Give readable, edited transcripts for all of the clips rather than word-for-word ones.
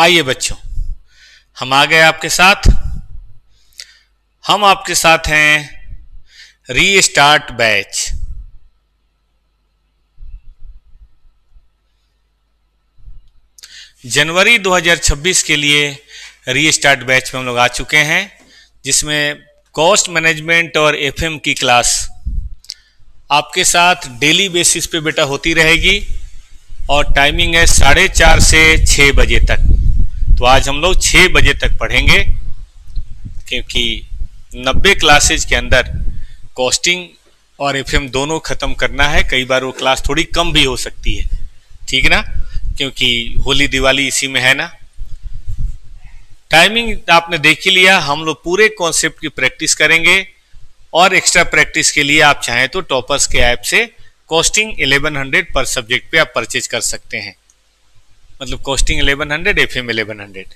आइए बच्चों, हम आ गए आपके साथ। हम आपके साथ हैं रीस्टार्ट बैच। जनवरी 2026 के लिए रीस्टार्ट बैच में हम लोग आ चुके हैं, जिसमें कॉस्ट मैनेजमेंट और एफएम की क्लास आपके साथ डेली बेसिस पे बेटा होती रहेगी और टाइमिंग है 4:30 से 6 बजे तक। तो आज हम लोग 6 बजे तक पढ़ेंगे, क्योंकि 90 क्लासेज के अंदर कॉस्टिंग और एफएम दोनों खत्म करना है। कई बार वो क्लास थोड़ी कम भी हो सकती है, ठीक ना, क्योंकि होली दिवाली इसी में है ना। टाइमिंग आपने देख ही लिया। हम लोग पूरे कॉन्सेप्ट की प्रैक्टिस करेंगे और एक्स्ट्रा प्रैक्टिस के लिए आप चाहें तो टॉपर्स के ऐप से कॉस्टिंग 1100 पर सब्जेक्ट पे आप परचेज कर सकते हैं। मतलब कॉस्टिंग 1100, एफएम 1100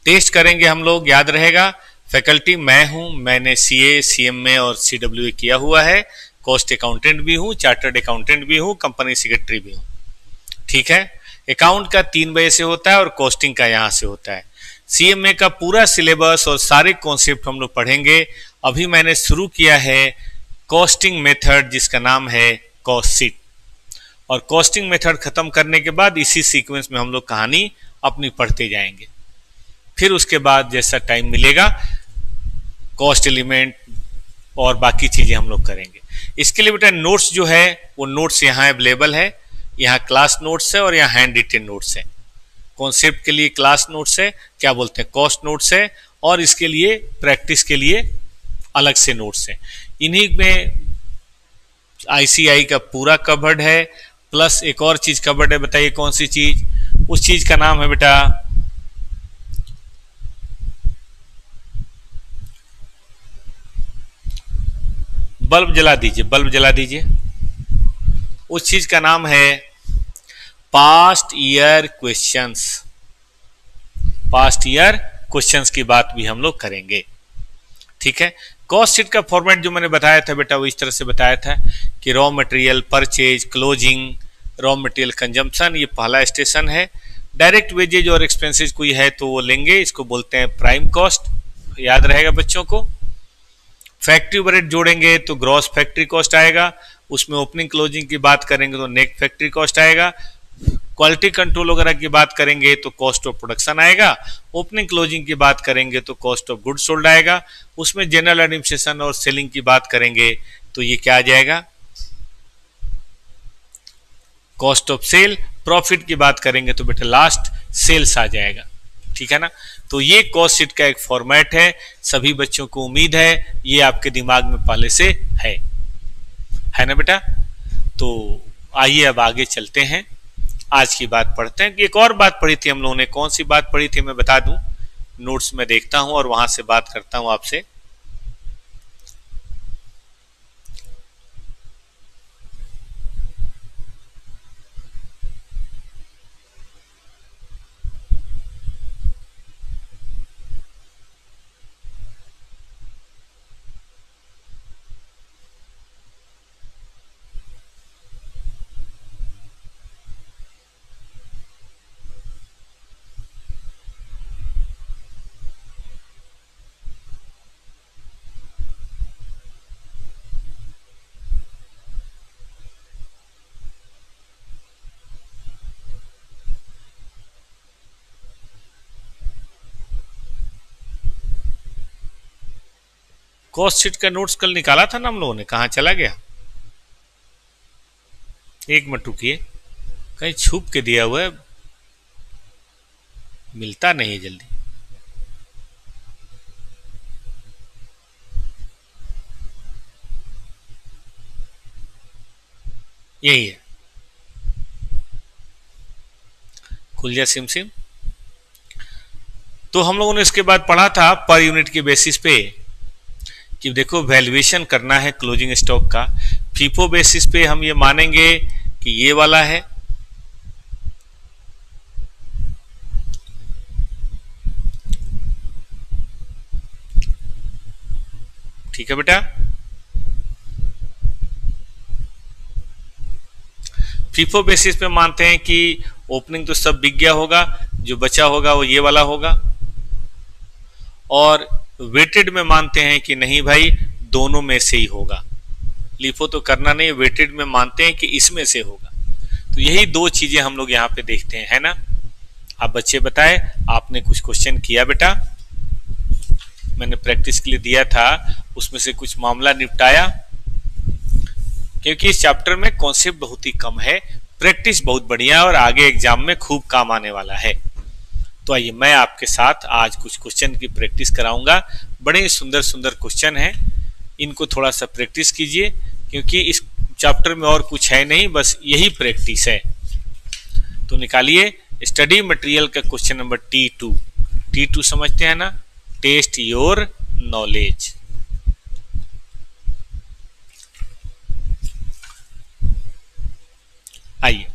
टेस्ट करेंगे हम लोग। याद रहेगा, फैकल्टी मैं हूं, मैंने सीए, सीएमए और सीडब्ल्यूए किया हुआ है। कॉस्ट अकाउंटेंट भी हूं, चार्टर्ड अकाउंटेंट भी हूं, कंपनी सेक्रेटरी भी हूं, ठीक है। अकाउंट का 3 बजे से होता है और कॉस्टिंग का यहां से होता है। सीएमए का पूरा सिलेबस और सारे कॉन्सेप्ट हम लोग पढ़ेंगे। अभी मैंने शुरू किया है कॉस्टिंग मेथड, जिसका नाम है कॉस्ट शीट। और कॉस्टिंग मेथड खत्म करने के बाद इसी सीक्वेंस में हम लोग कहानी अपनी पढ़ते जाएंगे। फिर उसके बाद जैसा टाइम मिलेगा कॉस्ट एलिमेंट और बाकी चीजें हम लोग करेंगे। इसके लिए बेटा नोट्स जो है वो नोट्स यहाँ अवेलेबल है। यहाँ क्लास नोट्स है और यहाँ हैंड रिटेन नोट्स है। कॉन्सेप्ट के लिए क्लास नोट्स है, क्या बोलते हैं, कॉस्ट नोट्स है, और इसके लिए प्रैक्टिस के लिए अलग से नोट्स है। इन्हीं में आईसीआई का पूरा कवर्ड है, प्लस एक और चीज कवर्ड है। बताइए कौन सी चीज? उस चीज का नाम है बेटा बल्ब जला दीजिए, बल्ब जला दीजिए। उस चीज का नाम है past year questions. Past year questions की बात भी हम लोग करेंगे, ठीक है। कॉस्ट शीट का फॉर्मेट जो मैंने बताया था बेटा वो इस तरह से बताया था कि raw material purchase, closing, raw material consumption, ये पहला स्टेशन है। डायरेक्ट वेजेज और एक्सपेंसेस कोई है तो वो लेंगे, इसको बोलते हैं प्राइम कॉस्ट, याद रहेगा बच्चों को। फैक्ट्री ओवरहेड जोड़ेंगे तो ग्रॉस फैक्ट्री कॉस्ट आएगा। उसमें ओपनिंग क्लोजिंग की बात करेंगे तो नेट फैक्ट्री कॉस्ट आएगा। क्वालिटी कंट्रोल वगैरह की बात करेंगे तो कॉस्ट ऑफ प्रोडक्शन आएगा। ओपनिंग क्लोजिंग की बात करेंगे तो कॉस्ट ऑफ गुड्स सोल्ड आएगा। उसमें जनरल एडमिनिस्ट्रेशन और सेलिंग की बात करेंगे तो ये क्या आ जाएगा, कॉस्ट ऑफ सेल। प्रॉफिट की बात करेंगे तो बेटा लास्ट सेल्स आ जाएगा, ठीक है ना। तो ये कॉस्ट शीट का एक फॉर्मेट है। सभी बच्चों को उम्मीद है ये आपके दिमाग में पहले से है ना बेटा। तो आइए अब आगे चलते हैं, आज की बात पढ़ते हैं। एक और बात पढ़ी थी हम लोगों ने, कौन सी बात पढ़ी थी मैं बता दूं, नोट्स में देखता हूं और वहां से बात करता हूं आपसे। कॉस्ट शीट का नोट्स कल निकाला था ना हम लोगों ने, कहां चला गया? एक मिनट रुकिए, कहीं छुप के दिया हुआ है, मिलता नहीं है जल्दी। यही है, खुल जा सिम सिम। तो हम लोगों ने इसके बाद पढ़ा था पर यूनिट के बेसिस पे कि देखो वैल्यूएशन करना है क्लोजिंग स्टॉक का। फीफो बेसिस पे हम ये मानेंगे कि ये वाला है, ठीक है बेटा। फीफो बेसिस पे मानते हैं कि ओपनिंग तो सब बिक गया होगा, जो बचा होगा वो ये वाला होगा। और वेटेड में मानते हैं कि नहीं भाई दोनों में से ही होगा, लिफो तो करना नहीं, वेटेड में मानते हैं कि इसमें से होगा। तो यही दो चीजें हम लोग यहाँ पे देखते हैं, है ना। आप बच्चे बताएं, आपने कुछ क्वेश्चन किया बेटा? मैंने प्रैक्टिस के लिए दिया था, उसमें से कुछ मामला निपटाया? क्योंकि इस चैप्टर में कॉन्सेप्ट बहुत ही कम है, प्रैक्टिस बहुत बढ़िया और आगे एग्जाम में खूब काम आने वाला है। तो आइए मैं आपके साथ आज कुछ क्वेश्चन की प्रैक्टिस कराऊंगा। बड़े सुंदर सुंदर क्वेश्चन हैं, इनको थोड़ा सा प्रैक्टिस कीजिए, क्योंकि इस चैप्टर में और कुछ है नहीं, बस यही प्रैक्टिस है। तो निकालिए स्टडी मटेरियल का क्वेश्चन नंबर T2 समझते हैं ना, टेस्ट योर नॉलेज। आइए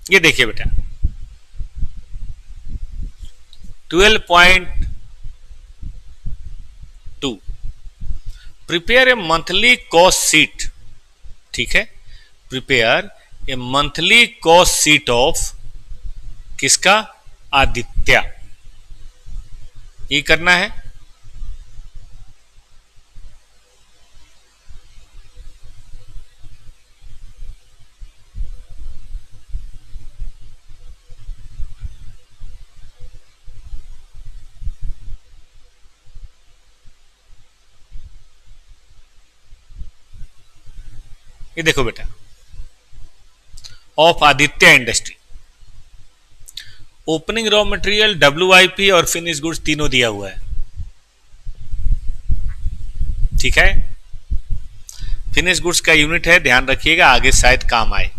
ये देखिए बेटा 12.2 prepare a monthly cost sheet. ठीक है, prepare a monthly cost sheet of किसका? आदित्य। ये करना है। ये देखो बेटा, of Aditya industry, opening raw material, WIP और फिनिश गुड्स तीनों दिया हुआ है। ठीक है, फिनिश गुड्स का यूनिट है, ध्यान रखिएगा आगे शायद काम आए।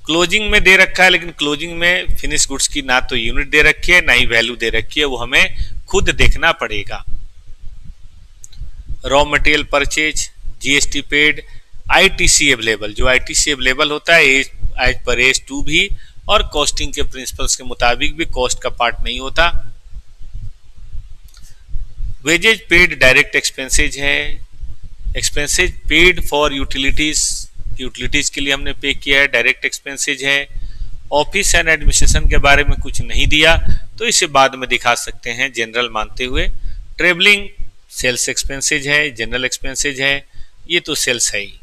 क्लोजिंग में दे रखा है, लेकिन क्लोजिंग में फिनिश गुड्स की ना तो यूनिट दे रखी है ना ही वैल्यू दे रखी है, वो हमें खुद देखना पड़ेगा। Raw material purchase, GST paid, ITC available, जो ITC अवेलेबल होता है एज पर एज 2 भी, और कॉस्टिंग के प्रिंसिपल्स के मुताबिक भी कॉस्ट का पार्ट नहीं होता। वेजेज पेड डायरेक्ट एक्सपेंसेज है, expenses paid for utilities, utilities के लिए हमने पे किया है, डायरेक्ट एक्सपेंसेज है। ऑफिस एंड एडमिनिस्ट्रेशन के बारे में कुछ नहीं दिया, तो इसे बाद में दिखा सकते हैं जनरल मानते हुए। ट्रेवलिंग सेल्स एक्सपेंसेज है, जनरल एक्सपेंसेज है, ये तो सेल्स है ही।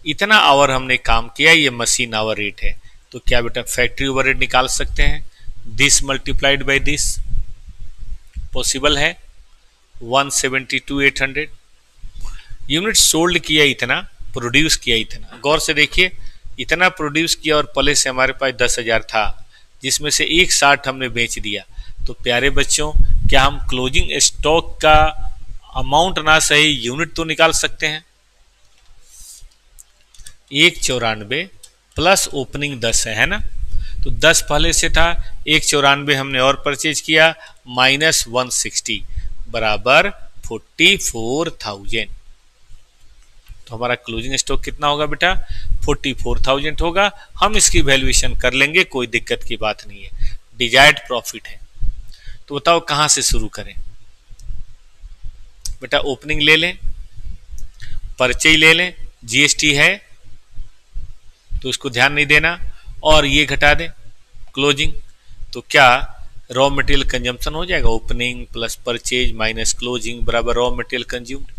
इतना आवर हमने काम किया, ये मशीन आवर रेट है। तो क्या बेटा फैक्ट्री ओवरहेड निकाल सकते हैं? This multiplied by this, possible है। 172,800 यूनिट सोल्ड किया इतना, प्रोड्यूस किया इतना। गौर से देखिए, इतना प्रोड्यूस किया और पहले से हमारे पास 10,000 था, जिसमें से 160 हमने बेच दिया। तो प्यारे बच्चों, क्या हम क्लोजिंग स्टॉक का अमाउंट ना सही यूनिट तो निकाल सकते हैं? 194 प्लस ओपनिंग 10 है ना, तो 10 पहले से था, 194 हमने और परचेज किया, -160 बराबर 44,000। तो हमारा क्लोजिंग स्टॉक कितना होगा बेटा? 44,000 होगा। हम इसकी वैल्यूएशन कर लेंगे, कोई दिक्कत की बात नहीं है। डिजायर्ड प्रॉफिट है, तो बताओ कहां से शुरू करें बेटा? ओपनिंग ले लें, परचेज ले लें, GST है तो इसको ध्यान नहीं देना, और ये घटा दें क्लोजिंग। तो क्या रॉ मटेरियल कंजम्पशन हो जाएगा? Opening plus purchase minus closing बराबर रॉ मटेरियल कंज्यूम्ड।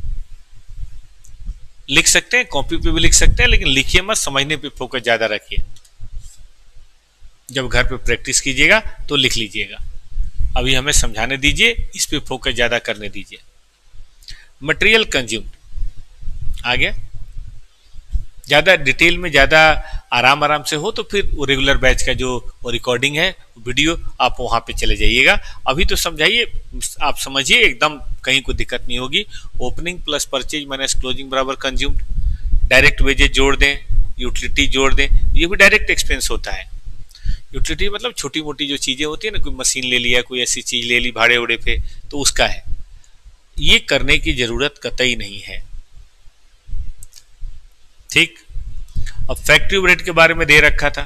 लिख सकते हैं, कॉपी पे भी लिख सकते हैं, लेकिन लिखिए मत, समझने पे फोकस ज्यादा रखिए। जब घर पे प्रैक्टिस कीजिएगा तो लिख लीजिएगा। अभी हमें समझाने दीजिए, इस पे फोकस ज्यादा करने दीजिए। मटेरियल कंज्यूम्ड आ गया। ज़्यादा डिटेल में, ज़्यादा आराम आराम से हो तो फिर वो रेगुलर बैच का जो रिकॉर्डिंग है वीडियो, आप वहाँ पे चले जाइएगा। अभी तो समझाइए, आप समझिए, एकदम कहीं कोई दिक्कत नहीं होगी। Opening plus purchase minus closing बराबर कंज्यूम्ड, डायरेक्ट वेजेज जोड़ दें, यूटिलिटी जोड़ दें, ये भी डायरेक्ट एक्सपेंस होता है। यूटिलिटी मतलब छोटी मोटी जो चीज़ें होती है ना, कोई मशीन ले लिया, कोई ऐसी चीज़ ले ली भाड़े उड़े पे, तो उसका है। ये करने की ज़रूरत कतई नहीं है, ठीक। अब फैक्ट्री ओवरहेड के बारे में दे रखा था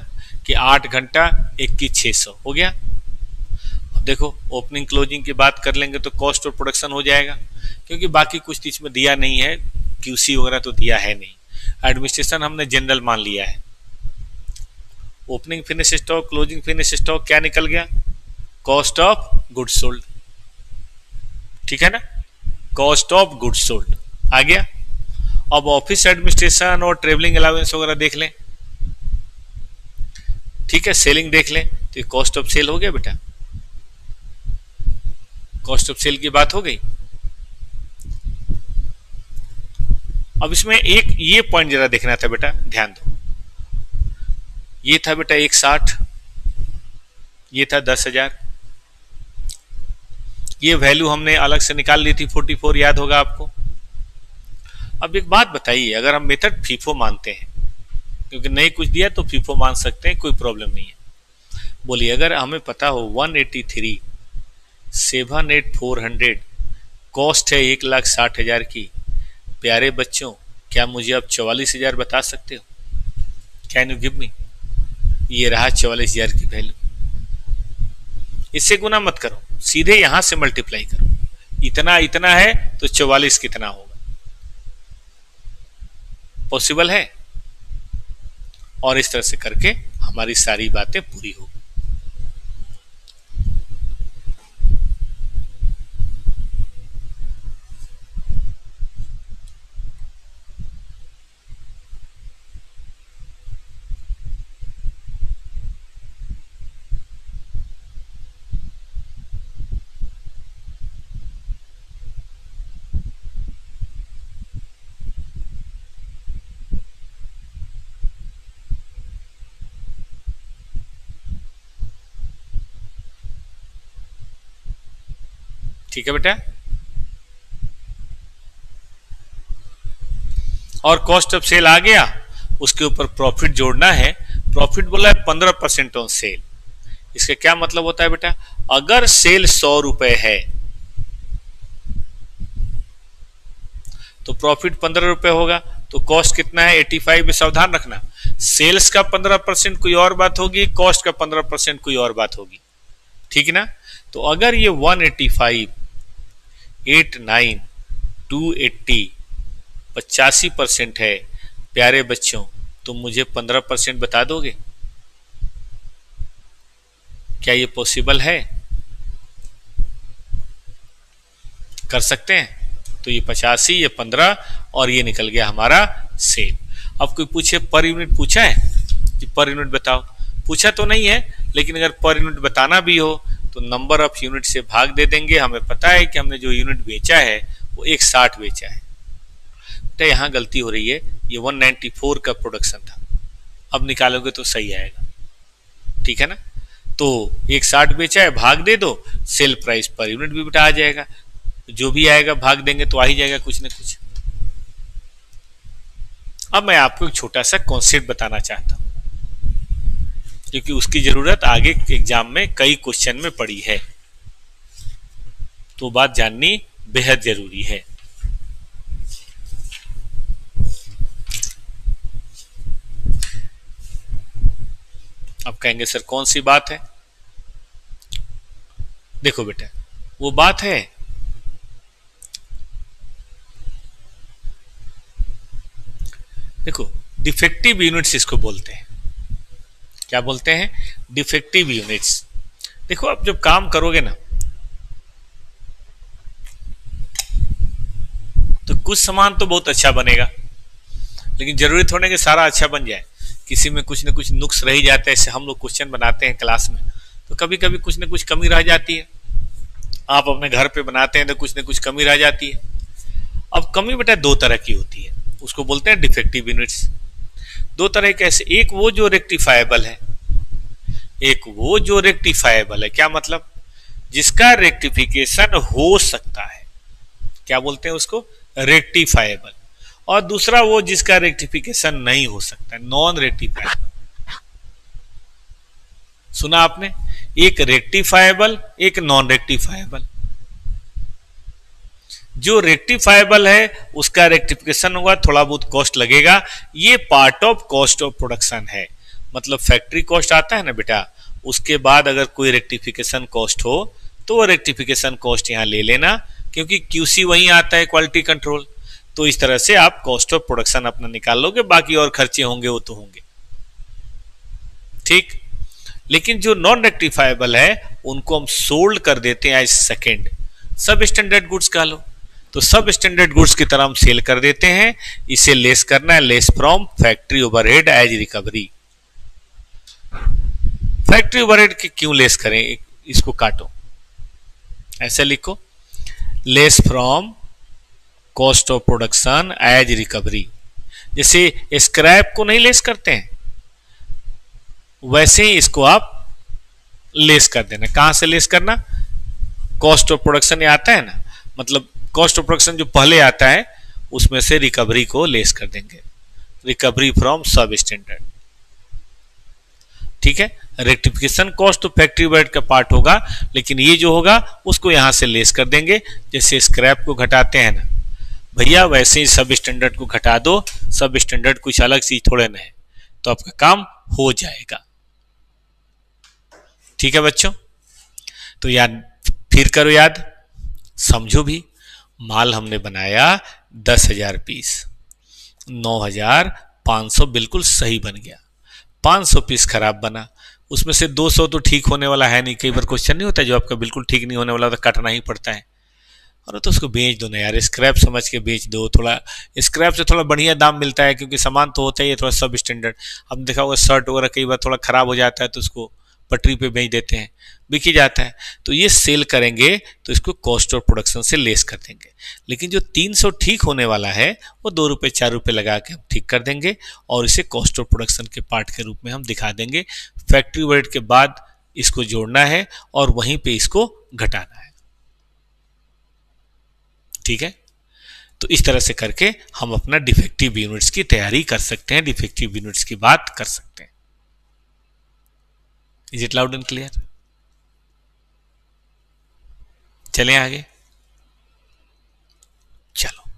कि 8 घंटा 21,600 हो गया। अब देखो ओपनिंग क्लोजिंग की बात कर लेंगे तो कॉस्ट ऑफ प्रोडक्शन हो जाएगा, क्योंकि बाकी कुछ इसमें दिया नहीं है, क्यूसी वगैरह तो दिया है नहीं। एडमिनिस्ट्रेशन हमने जनरल मान लिया है। Opening finish stock, closing finish stock क्या निकल गया? कॉस्ट ऑफ गुड्स सोल्ड, ठीक है ना, कॉस्ट ऑफ गुड्स सोल्ड आ गया। अब ऑफिस एडमिनिस्ट्रेशन और ट्रेवलिंग अलाउंस वगैरह देख लें, ठीक है, सेलिंग देख लें, तो ये कॉस्ट ऑफ सेल हो गया बेटा, कॉस्ट ऑफ सेल की बात हो गई। अब इसमें एक ये पॉइंट जरा देखना था बेटा, ध्यान दो। ये था बेटा 160, ये था 10,000, ये वैल्यू हमने अलग से निकाल ली थी 44, याद होगा आपको। अब एक बात बताइए, अगर हम मेथड फीफो मानते हैं, क्योंकि नहीं कुछ दिया तो फीफो मान सकते हैं, कोई प्रॉब्लम नहीं है। बोलिए अगर हमें पता हो 183 7,400 कॉस्ट है 1,60,000 की, प्यारे बच्चों क्या मुझे अब 44,000 बता सकते हो? Can you give me? ये रहा 44,000 की वैल्यू। इससे गुना मत करो, सीधे यहां से मल्टीप्लाई करो। इतना इतना है तो 44 कितना होगा? पॉसिबल है। और इस तरह से करके हमारी सारी बातें पूरी हो। ठीक है बेटा। और कॉस्ट ऑफ सेल आ गया, उसके ऊपर प्रॉफिट जोड़ना है। प्रॉफिट बोला है 15% ऑन सेल। इसका क्या मतलब होता है बेटा? अगर सेल 100 रुपए है तो प्रॉफिट 15 रुपए होगा, तो कॉस्ट कितना है? 85 में। सावधान रखना, सेल्स का 15% कोई और बात होगी, कॉस्ट का 15% कोई और बात होगी, ठीक है ना। तो अगर ये 185 89 280 85% है प्यारे बच्चों, तो मुझे 15% बता दोगे? क्या ये पॉसिबल है? कर सकते हैं। तो ये 85, ये 15 और ये निकल गया हमारा सेल। अब कोई पूछे पर यूनिट पूछा है कि पर यूनिट बताओ, पूछा तो नहीं है, लेकिन अगर पर यूनिट बताना भी हो तो नंबर ऑफ यूनिट से भाग दे देंगे। हमें पता है कि हमने जो यूनिट बेचा है वो 160 बेचा है। तो यहाँ गलती हो रही है, ये 194 का प्रोडक्शन था, अब निकालोगे तो सही आएगा, ठीक है ना। तो 160 बेचा है, भाग दे दो, सेल प्राइस पर यूनिट भी बेटा आ जाएगा। जो भी आएगा भाग देंगे तो आ ही जाएगा कुछ ना कुछ। अब मैं आपको एक छोटा सा कॉन्सेप्ट बताना चाहता हूं, क्योंकि उसकी जरूरत आगे एग्जाम में कई क्वेश्चन में पड़ी है, तो बात जाननी बेहद जरूरी है। अब कहेंगे सर कौन सी बात है? देखो बेटा, वो बात है देखो, डिफेक्टिव यूनिट्स इसको बोलते हैं। क्या बोलते हैं? Defective units. देखो अब जब काम करोगे ना, तो कुछ सामान तो बहुत अच्छा बनेगा, लेकिन जरूरी थोड़ा कि सारा अच्छा बन जाए, किसी में कुछ न कुछ नुक्स रह ही जाता है। ऐसे हम लोग क्वेश्चन बनाते हैं क्लास में तो कभी कभी कुछ न कुछ कमी रह जाती है, आप अपने घर पे बनाते हैं तो कुछ न कुछ कमी रह जाती है। अब कमी बेटा दो तरह की होती है, उसको बोलते हैं डिफेक्टिव यूनिट्स। दो तरह कैसे, एक वो जो रेक्टिफाइबल है, एक वो जो रेक्टिफाइबल है। क्या मतलब, जिसका रेक्टिफिकेशन हो सकता है, क्या बोलते हैं उसको, रेक्टिफाइबल। और दूसरा वो जिसका रेक्टिफिकेशन नहीं हो सकता, नॉन रेक्टिफाइबल। सुना आपने, एक रेक्टिफाइबल एक नॉन रेक्टिफाइबल। जो रेक्टिफाइबल है उसका रेक्टिफिकेशन होगा, थोड़ा बहुत कॉस्ट लगेगा, ये part of cost of production है। मतलब फैक्ट्री कॉस्ट आता है ना बेटा, उसके बाद अगर कोई रेक्टिफिकेशन कॉस्ट हो तो वो रेक्टिफिकेशन कॉस्ट यहां ले लेना, क्योंकि क्यूसी वहीं आता है, क्वालिटी कंट्रोल। तो इस तरह से आप कॉस्ट ऑफ प्रोडक्शन अपना निकाल लोगे, बाकी और खर्चे होंगे वो तो होंगे, ठीक। लेकिन जो नॉन रेक्टिफाइबल है उनको हम सोल्ड कर देते हैं एज सेकेंड, सब स्टैंडर्ड गुड्स कह लो। तो सब स्टैंडर्ड गुड्स की तरह हम सेल कर देते हैं। इसे लेस करना है, less from factory overhead as recovery. Factory overhead की क्यों लेस करें, इसको काटो, ऐसे लिखो, less from cost of production as recovery. जैसे स्क्रैप को नहीं लेस करते हैं, वैसे ही इसको आप लेस कर देना। कहां से लेस करना, कॉस्ट ऑफ प्रोडक्शन आता है ना, मतलब कॉस्ट ऑफ प्रोडक्शन जो पहले आता है उसमें से रिकवरी को लेस कर देंगे, रिकवरी फ्रॉम सब स्टैंडर्ड, ठीक है। रेक्टिफिकेशन कॉस्ट तो फैक्ट्री ओवरहेड का पार्ट होगा, लेकिन ये जो होगा उसको यहां से लेस कर देंगे। जैसे स्क्रैप को घटाते हैं ना भैया, वैसे ही सब स्टैंडर्ड को घटा दो। सब स्टैंडर्ड कुछ अलग चीज थोड़े ना है, तो आपका काम हो जाएगा, ठीक है बच्चों। तो याद फिर करो, याद समझो भी। माल हमने बनाया 10,000 पीस, 9,500 बिल्कुल सही बन गया। 500 पीस खराब बना, उसमें से 200 तो ठीक होने वाला है नहीं। कई बार क्वेश्चन नहीं होता जो आपका बिल्कुल ठीक नहीं होने वाला, तो काटना ही पड़ता है। और तो उसको बेच दो ना यार, स्क्रैप समझ के बेच दो। थोड़ा स्क्रैप से थोड़ा बढ़िया दाम मिलता है, क्योंकि सामान तो होता ही है थोड़ा सब स्टैंडर्ड। अब देखा होगा शर्ट वगैरह कई बार थोड़ा खराब हो जाता है तो उसको पटरी पे बेच देते हैं, बिक ही जाता है। तो ये सेल करेंगे तो इसको कॉस्ट ऑफ प्रोडक्शन से लेस कर देंगे। लेकिन जो 300 ठीक होने वाला है वो 2 रुपये 4 रुपये लगा के हम ठीक कर देंगे, और इसे कॉस्ट ऑफ प्रोडक्शन के पार्ट के रूप में हम दिखा देंगे। फैक्ट्री ओवरहेड के बाद इसको जोड़ना है और वहीं पे इसको घटाना है, ठीक है। तो इस तरह से करके हम अपना डिफेक्टिव यूनिट्स की तैयारी कर सकते हैं, डिफेक्टिव यूनिट्स की बात कर सकते हैं। Is it loud and clear? चलें आगे, चलो।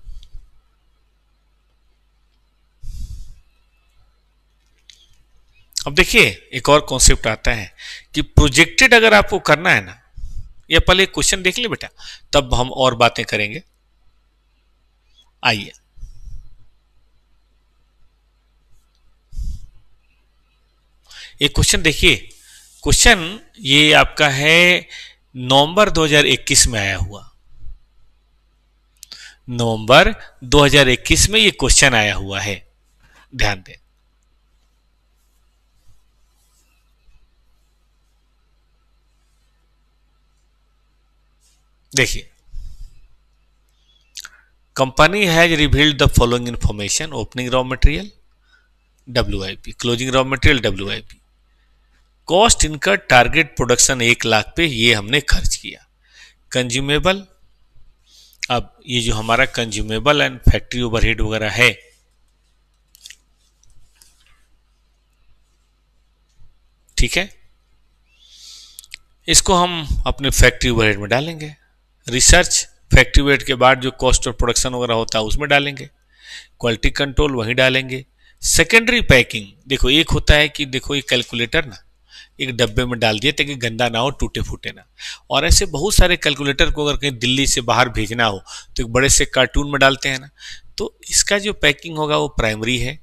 अब देखिए एक और कॉन्सेप्ट आता है कि प्रोजेक्टेड अगर आपको करना है ना, या पहले क्वेश्चन देख ले बेटा, तब हम और बातें करेंगे। आइए, एक क्वेश्चन देखिए। क्वेश्चन ये आपका है नवंबर 2021 में आया हुआ, नवंबर 2021 में ये क्वेश्चन आया हुआ है, ध्यान दें। देखिए, company has revealed the following information: opening raw material WIP, closing raw material WIP, cost इनका टारगेट प्रोडक्शन 1 लाख पे ये हमने खर्च किया। कंज्यूमेबल, अब ये जो हमारा कंज्यूमेबल एंड फैक्ट्री ओवरहेड वगैरह है, ठीक है, इसको हम अपने फैक्ट्री ओवरहेड में डालेंगे। रिसर्च फैक्ट्री ओवरहेड के बाद जो कॉस्ट ऑफ प्रोडक्शन वगैरह होता है उसमें डालेंगे। क्वालिटी कंट्रोल वहीं डालेंगे। सेकेंडरी पैकिंग, देखो एक होता है कि देखो ये कैलकुलेटर ना एक डब्बे में डाल दिए ताकि गंदा ना हो, टूटे फूटे ना। और ऐसे बहुत सारे कैलकुलेटर को अगर कहीं दिल्ली से बाहर भेजना हो तो एक बड़े से कार्टून में डालते हैं ना, तो इसका जो पैकिंग होगा वो प्राइमरी है,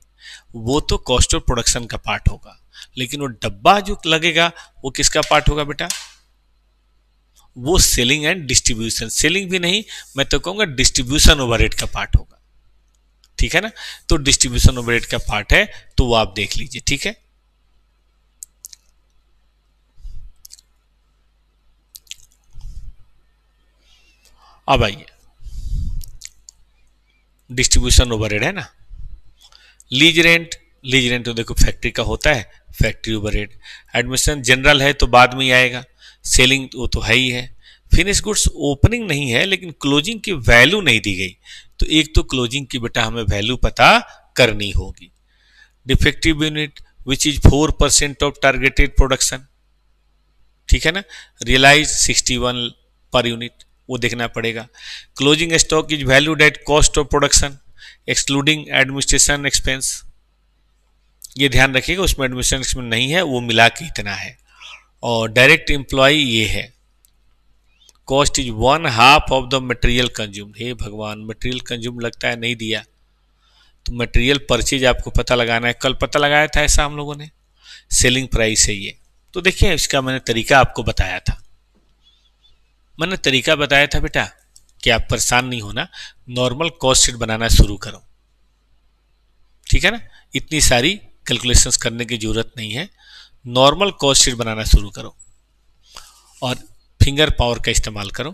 वो तो कॉस्ट ऑफ प्रोडक्शन का पार्ट होगा। लेकिन वो डब्बा जो लगेगा वो किसका पार्ट होगा बेटा? वो सेलिंग एंड डिस्ट्रीब्यूशन, सेलिंग भी नहीं, मैं तो कहूंगा डिस्ट्रीब्यूशन ओवरहेड का पार्ट होगा, ठीक है ना। तो डिस्ट्रीब्यूशन ओवरहेड का पार्ट है, तो वो आप देख लीजिए, ठीक है। अब आइए, डिस्ट्रीब्यूशन ओवरहेड है ना, लीज रेंट। लीज रेंट तो देखो फैक्ट्री का होता है, फैक्ट्री ओवरहेड। एडमिशन जनरल है तो बाद में ही आएगा। सेलिंग वो तो है ही है। फिनिश गुड्स ओपनिंग नहीं है लेकिन क्लोजिंग की वैल्यू नहीं दी गई, तो एक तो क्लोजिंग की बेटा हमें वैल्यू पता करनी होगी। Defective unit which is 4% of targeted production, ठीक है ना। रियलाइज 61 पर यूनिट, वो देखना पड़ेगा। Closing stock is valued at cost of production excluding administration expense, ये ध्यान रखिएगा, उसमें एडमिनिस्ट्रेशन एक्सपेंस नहीं है, वो मिला के इतना है। और डायरेक्ट एम्प्लॉय ये है, cost is 1/2 of the material consume. हे भगवान, मटेरियल कंज्यूम लगता है नहीं दिया, तो मटेरियल परचेज आपको पता लगाना है, कल पता लगाया था ऐसा हम लोगों ने। सेलिंग प्राइस है ये, तो देखिए इसका मैंने तरीका आपको बताया था, मैंने तरीका बताया था बेटा कि आप परेशान नहीं होना, नॉर्मल कॉस्ट शीट बनाना शुरू करो, ठीक है ना। इतनी सारी कैलकुलेशंस करने की जरूरत नहीं है, नॉर्मल कॉस्ट शीट बनाना शुरू करो और फिंगर पावर का इस्तेमाल करो।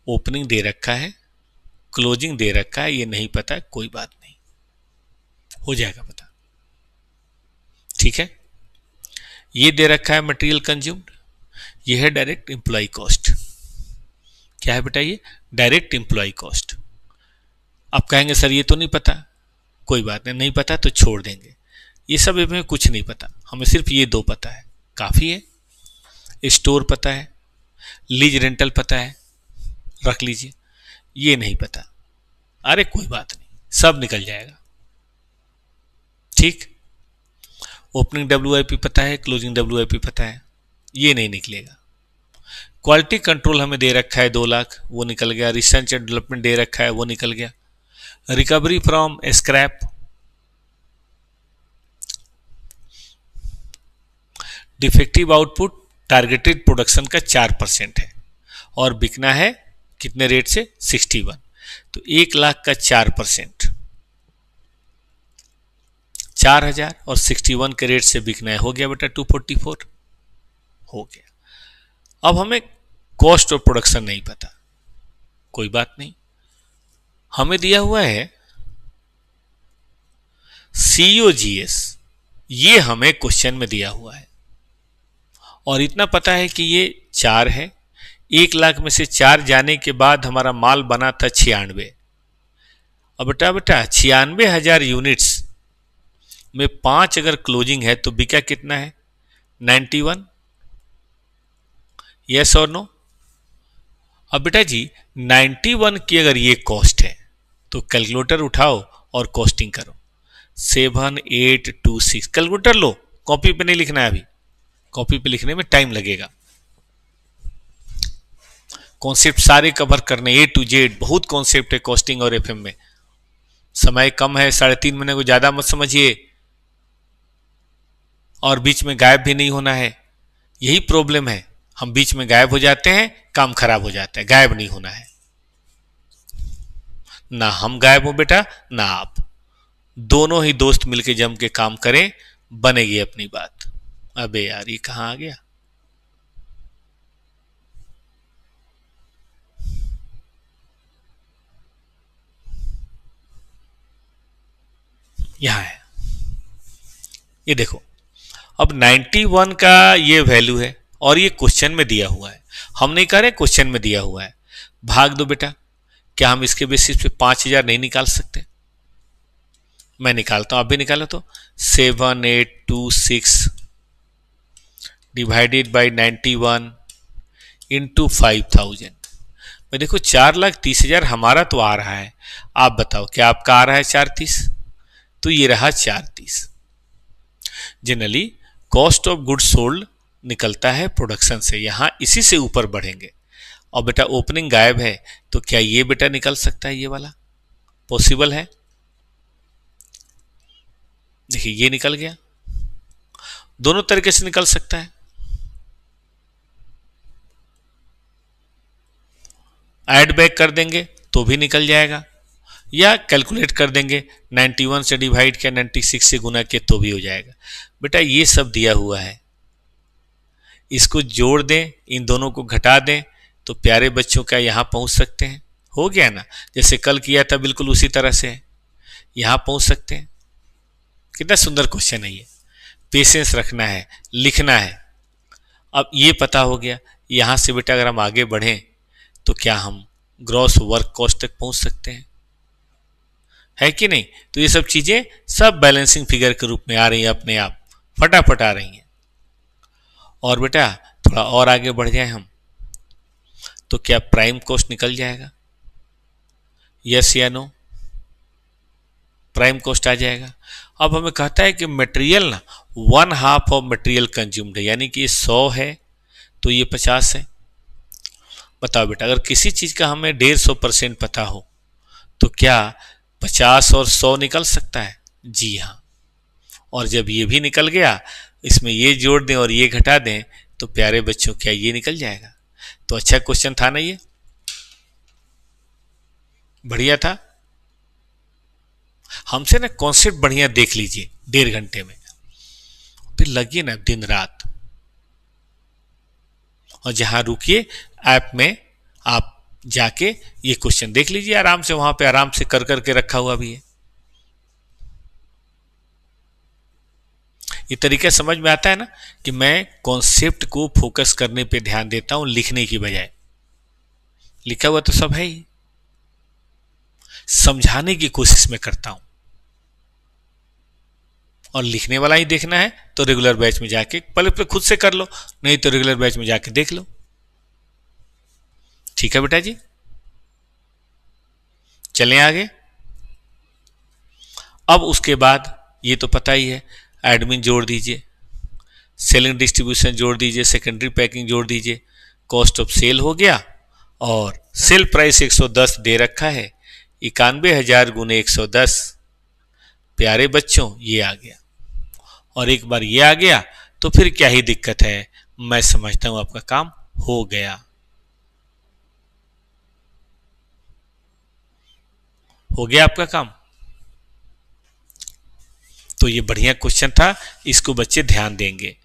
ओपनिंग दे रखा है, क्लोजिंग दे रखा है, ये नहीं पता, कोई बात नहीं, हो जाएगा पता, ठीक है। ये दे रखा है मटेरियल कंज्यूम्ड, ये है डायरेक्ट एम्प्लॉय कॉस्ट। क्या है बेटा ये? Direct employ cost. आप कहेंगे सर ये तो नहीं पता, कोई बात नहीं, नहीं पता तो छोड़ देंगे, ये सब हमें कुछ नहीं पता, हमें सिर्फ ये दो पता है, काफ़ी है। स्टोर पता है, लीज रेंटल पता है, रख लीजिए। ये नहीं पता, अरे कोई बात नहीं, सब निकल जाएगा, ठीक। ओपनिंग WIP पता है, क्लोजिंग WIP पता है, ये नहीं निकलेगा। क्वालिटी कंट्रोल हमें दे रखा है 2 लाख, वो निकल गया। रिसर्च एंड डेवलपमेंट दे रखा है, वो निकल गया। Recovery from scrap, defective output targeted production का 4% है और बिकना है कितने रेट से? 61, तो 1 लाख का 4%, 4000 और 61 के रेट से बिकना है, हो गया बेटा 244, हो गया। अब हमें कॉस्ट ऑफ प्रोडक्शन नहीं पता, कोई बात नहीं, हमें दिया हुआ है COGS, ये हमें क्वेश्चन में दिया हुआ है और इतना पता है कि ये 4 है। 1 लाख में से 4 जाने के बाद हमारा माल बना था 96। अब बेटा 96,000 यूनिट्स में 5 अगर क्लोजिंग है तो बिका कितना है? 91, यस और नो? अब बेटा जी 91 की अगर ये कॉस्ट है तो कैलकुलेटर उठाओ और कॉस्टिंग करो। 7826, कैलकुलेटर लो, कॉपी पे नहीं लिखना है अभी, कॉपी पे लिखने में टाइम लगेगा, कॉन्सेप्ट सारे कवर करने A to Z, बहुत कॉन्सेप्ट है कॉस्टिंग और FM में। समय कम है, 3.5 महीने को ज्यादा मत समझिए, और बीच में गायब भी नहीं होना है, यही प्रॉब्लम है, हम बीच में गायब हो जाते हैं, काम खराब हो जाता है। गायब नहीं होना है, ना हम गायब हो बेटा ना आप, दोनों ही दोस्त मिलके जम के काम करें, बनेगी अपनी बात। अबे यार ये कहां आ गया? यहां है, ये देखो, अब 91 का ये वैल्यू है और ये क्वेश्चन में दिया हुआ है, हम नहीं कह रहे, क्वेश्चन में दिया हुआ है। भाग दो बेटा, क्या हम इसके बेसिस पे 5000 नहीं निकाल सकते? मैं निकालता हूं, आप भी निकालो तो। 7826 डिवाइडेड बाई 91 इंटू 5000। मैं देखो 4,30,000 हमारा तो आ रहा है, आप बताओ क्या आपका आ रहा है 430? तो ये रहा 430। Generally cost of goods sold निकलता है प्रोडक्शन से, यहां इसी से ऊपर बढ़ेंगे। और बेटा ओपनिंग गायब है, तो क्या ये बेटा निकल सकता है? ये वाला पॉसिबल है? देखिए ये निकल गया, दोनों तरीके से निकल सकता है। ऐड बैक कर देंगे तो भी निकल जाएगा, या कैलकुलेट कर देंगे, 91 से डिवाइड किया, 96 से गुना किया तो भी हो जाएगा। बेटा ये सब दिया हुआ है, इसको जोड़ दें, इन दोनों को घटा दें, तो प्यारे बच्चों क्या यहाँ पहुंच सकते हैं? हो गया ना, जैसे कल किया था बिल्कुल उसी तरह से यहाँ पहुंच सकते हैं। कितना सुंदर क्वेश्चन है ये। पेशेंस रखना है, लिखना है। अब ये पता हो गया, यहाँ से बेटा अगर हम आगे बढ़ें तो क्या हम ग्रॉस वर्क कॉस्ट तक पहुंच सकते हैं, है कि नहीं? तो ये सब चीजें सब बैलेंसिंग फिगर के रूप में आ रही हैं, अपने आप फटाफट आ रही हैं। और बेटा थोड़ा और आगे बढ़ जाए हम, तो क्या प्राइम कॉस्ट निकल जाएगा? यस या नो? प्राइम कॉस्ट आ जाएगा। अब हमें कहता है कि मटेरियल ना 1/2 ऑफ मटेरियल कंज्यूम्ड है, यानी कि ये 100 है तो ये 50 है। बताओ बेटा, अगर किसी चीज का हमें 150% पता हो तो क्या 50 और 100 निकल सकता है? जी हाँ। और जब ये भी निकल गया, इसमें ये जोड़ दें और ये घटा दें, तो प्यारे बच्चों क्या ये निकल जाएगा? तो अच्छा क्वेश्चन था ना ये, बढ़िया था। हमसे ना कॉन्सेप्ट बढ़िया देख लीजिए 1.5 घंटे में, फिर लगिए ना दिन रात, और जहां रुकिए ऐप में आप जाके ये क्वेश्चन देख लीजिए आराम से, वहां पे आराम से कर करके रखा हुआ भी है। ये तरीका समझ में आता है ना, कि मैं कॉन्सेप्ट को फोकस करने पे ध्यान देता हूं लिखने की बजाय। लिखा हुआ तो सब है ही, समझाने की कोशिश में करता हूं, और लिखने वाला ही देखना है तो रेगुलर बैच में जाके पहले खुद से कर लो, नहीं तो रेगुलर बैच में जाके देख लो। ठीक है बेटा जी, चलें आगे। अब उसके बाद ये तो पता ही है, एडमिन जोड़ दीजिए, सेलिंग डिस्ट्रीब्यूशन जोड़ दीजिए, सेकेंडरी पैकिंग जोड़ दीजिए, कॉस्ट ऑफ सेल हो गया, और सेल प्राइस 110 दे रखा है, 91,000 गुने 110। प्यारे बच्चों ये आ गया, और एक बार ये आ गया तो फिर क्या ही दिक्कत है, मैं समझता हूं आपका काम हो गया। हो गया आपका काम। तो ये बढ़िया क्वेश्चन था, इसको बच्चे ध्यान देंगे।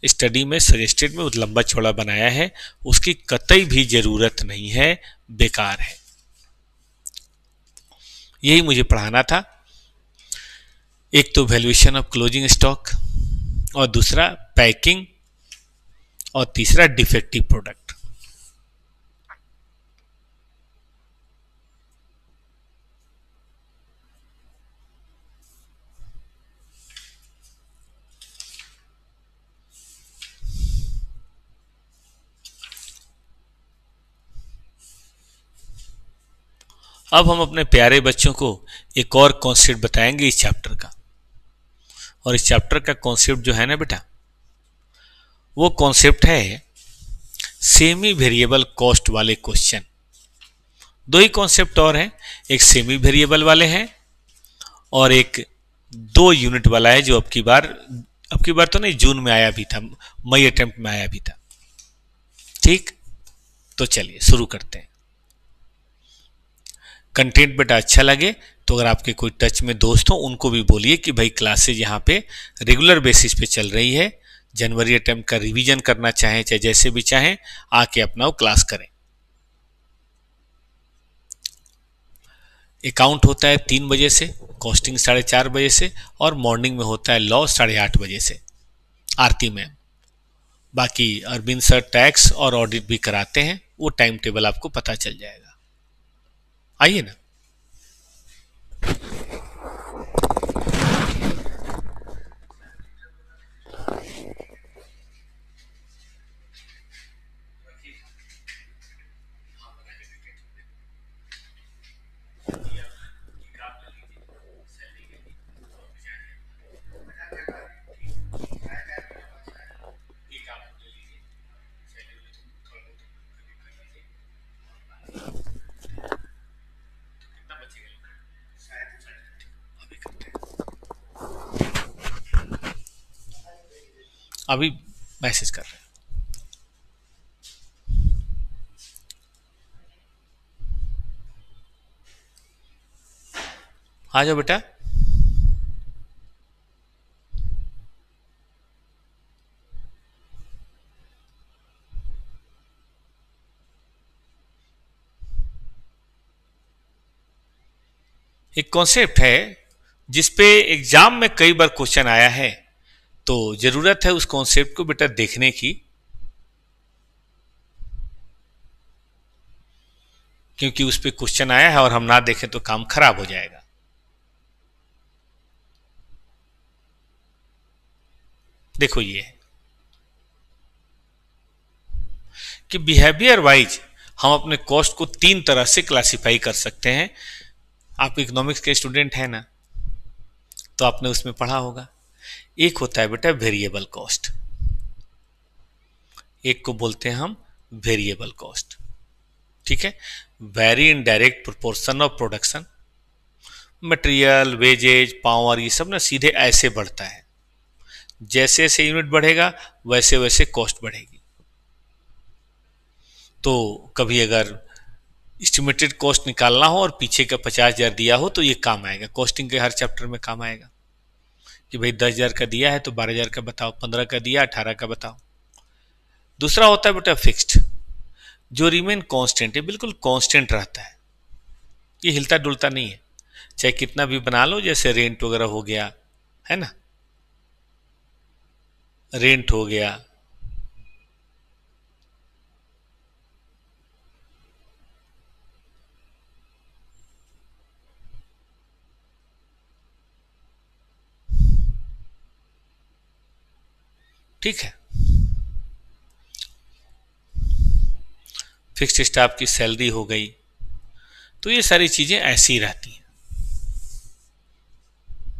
स्टडी में सजेस्टेड में लंबा चौड़ा बनाया है, उसकी कतई भी जरूरत नहीं है, बेकार है। यही मुझे पढ़ाना था। एक तो वैल्यूएशन ऑफ क्लोजिंग स्टॉक, और दूसरा पैकिंग, और तीसरा डिफेक्टिव प्रोडक्ट। अब हम अपने प्यारे बच्चों को एक और कॉन्सेप्ट बताएंगे इस चैप्टर का, और इस चैप्टर का कॉन्सेप्ट जो है ना बेटा, वो कॉन्सेप्ट है सेमी वेरिएबल कॉस्ट वाले क्वेश्चन। दो ही कॉन्सेप्ट और हैं, एक सेमी वेरिएबल वाले हैं और एक 2 यूनिट वाला है, जो अब की बार तो नहीं, जून में आया भी था, मई अटेम्प्ट में आया भी था। ठीक, तो चलिए शुरू करते हैं। कंटेंट बेटा अच्छा लगे तो अगर आपके कोई टच में दोस्त हो उनको भी बोलिए कि भाई क्लासेज यहाँ पे रेगुलर बेसिस पे चल रही है, जनवरी अटेम्प्ट का रिवीजन करना चाहें चाहे जैसे भी चाहें, आके अपना वो क्लास करें। अकाउंट होता है 3 बजे से, कॉस्टिंग 4:30 बजे से, और मॉर्निंग में होता है लॉ 8:30 बजे से, आरती में। बाकी अरविंद सर टैक्स और ऑडिट भी कराते हैं, वो टाइम टेबल आपको पता चल जाएगा। आइए ना। अभी मैसेज कर रहे हैं। आ जाओ बेटा। एक कॉन्सेप्ट है जिसपे एग्जाम में कई बार क्वेश्चन आया है, तो जरूरत है उस कॉन्सेप्ट को बेटा देखने की, क्योंकि उस पे क्वेश्चन आया है और हम ना देखें तो काम खराब हो जाएगा। देखो ये है कि बिहेवियर वाइज हम अपने कॉस्ट को 3 तरह से क्लासिफाई कर सकते हैं। आप इकोनॉमिक्स के स्टूडेंट हैं ना, तो आपने उसमें पढ़ा होगा। एक होता है बेटा वेरिएबल कॉस्ट, एक को बोलते हैं हम वेरिएबल कॉस्ट। ठीक है, vary in direct proportion of production, material, wages, power, ये सब ना सीधे ऐसे बढ़ता है, जैसे जैसे यूनिट बढ़ेगा वैसे वैसे कॉस्ट बढ़ेगी। तो कभी अगर एस्टिमेटेड कॉस्ट निकालना हो और पीछे का 50,000 दिया हो तो ये काम आएगा, कॉस्टिंग के हर चैप्टर में काम आएगा कि भाई 10,000 का दिया है तो 12,000 का बताओ, 15 का दिया 18 का बताओ। दूसरा होता है बेटा फिक्स्ड, जो रिमेन कांस्टेंट है, बिल्कुल कांस्टेंट रहता है, ये हिलता डुलता नहीं है, चाहे कितना भी बना लो। जैसे रेंट वगैरह हो गया, है ना, रेंट हो गया, ठीक है, फिक्स्ड स्टाफ की सैलरी हो गई, तो ये सारी चीजें ऐसी ही रहती हैं।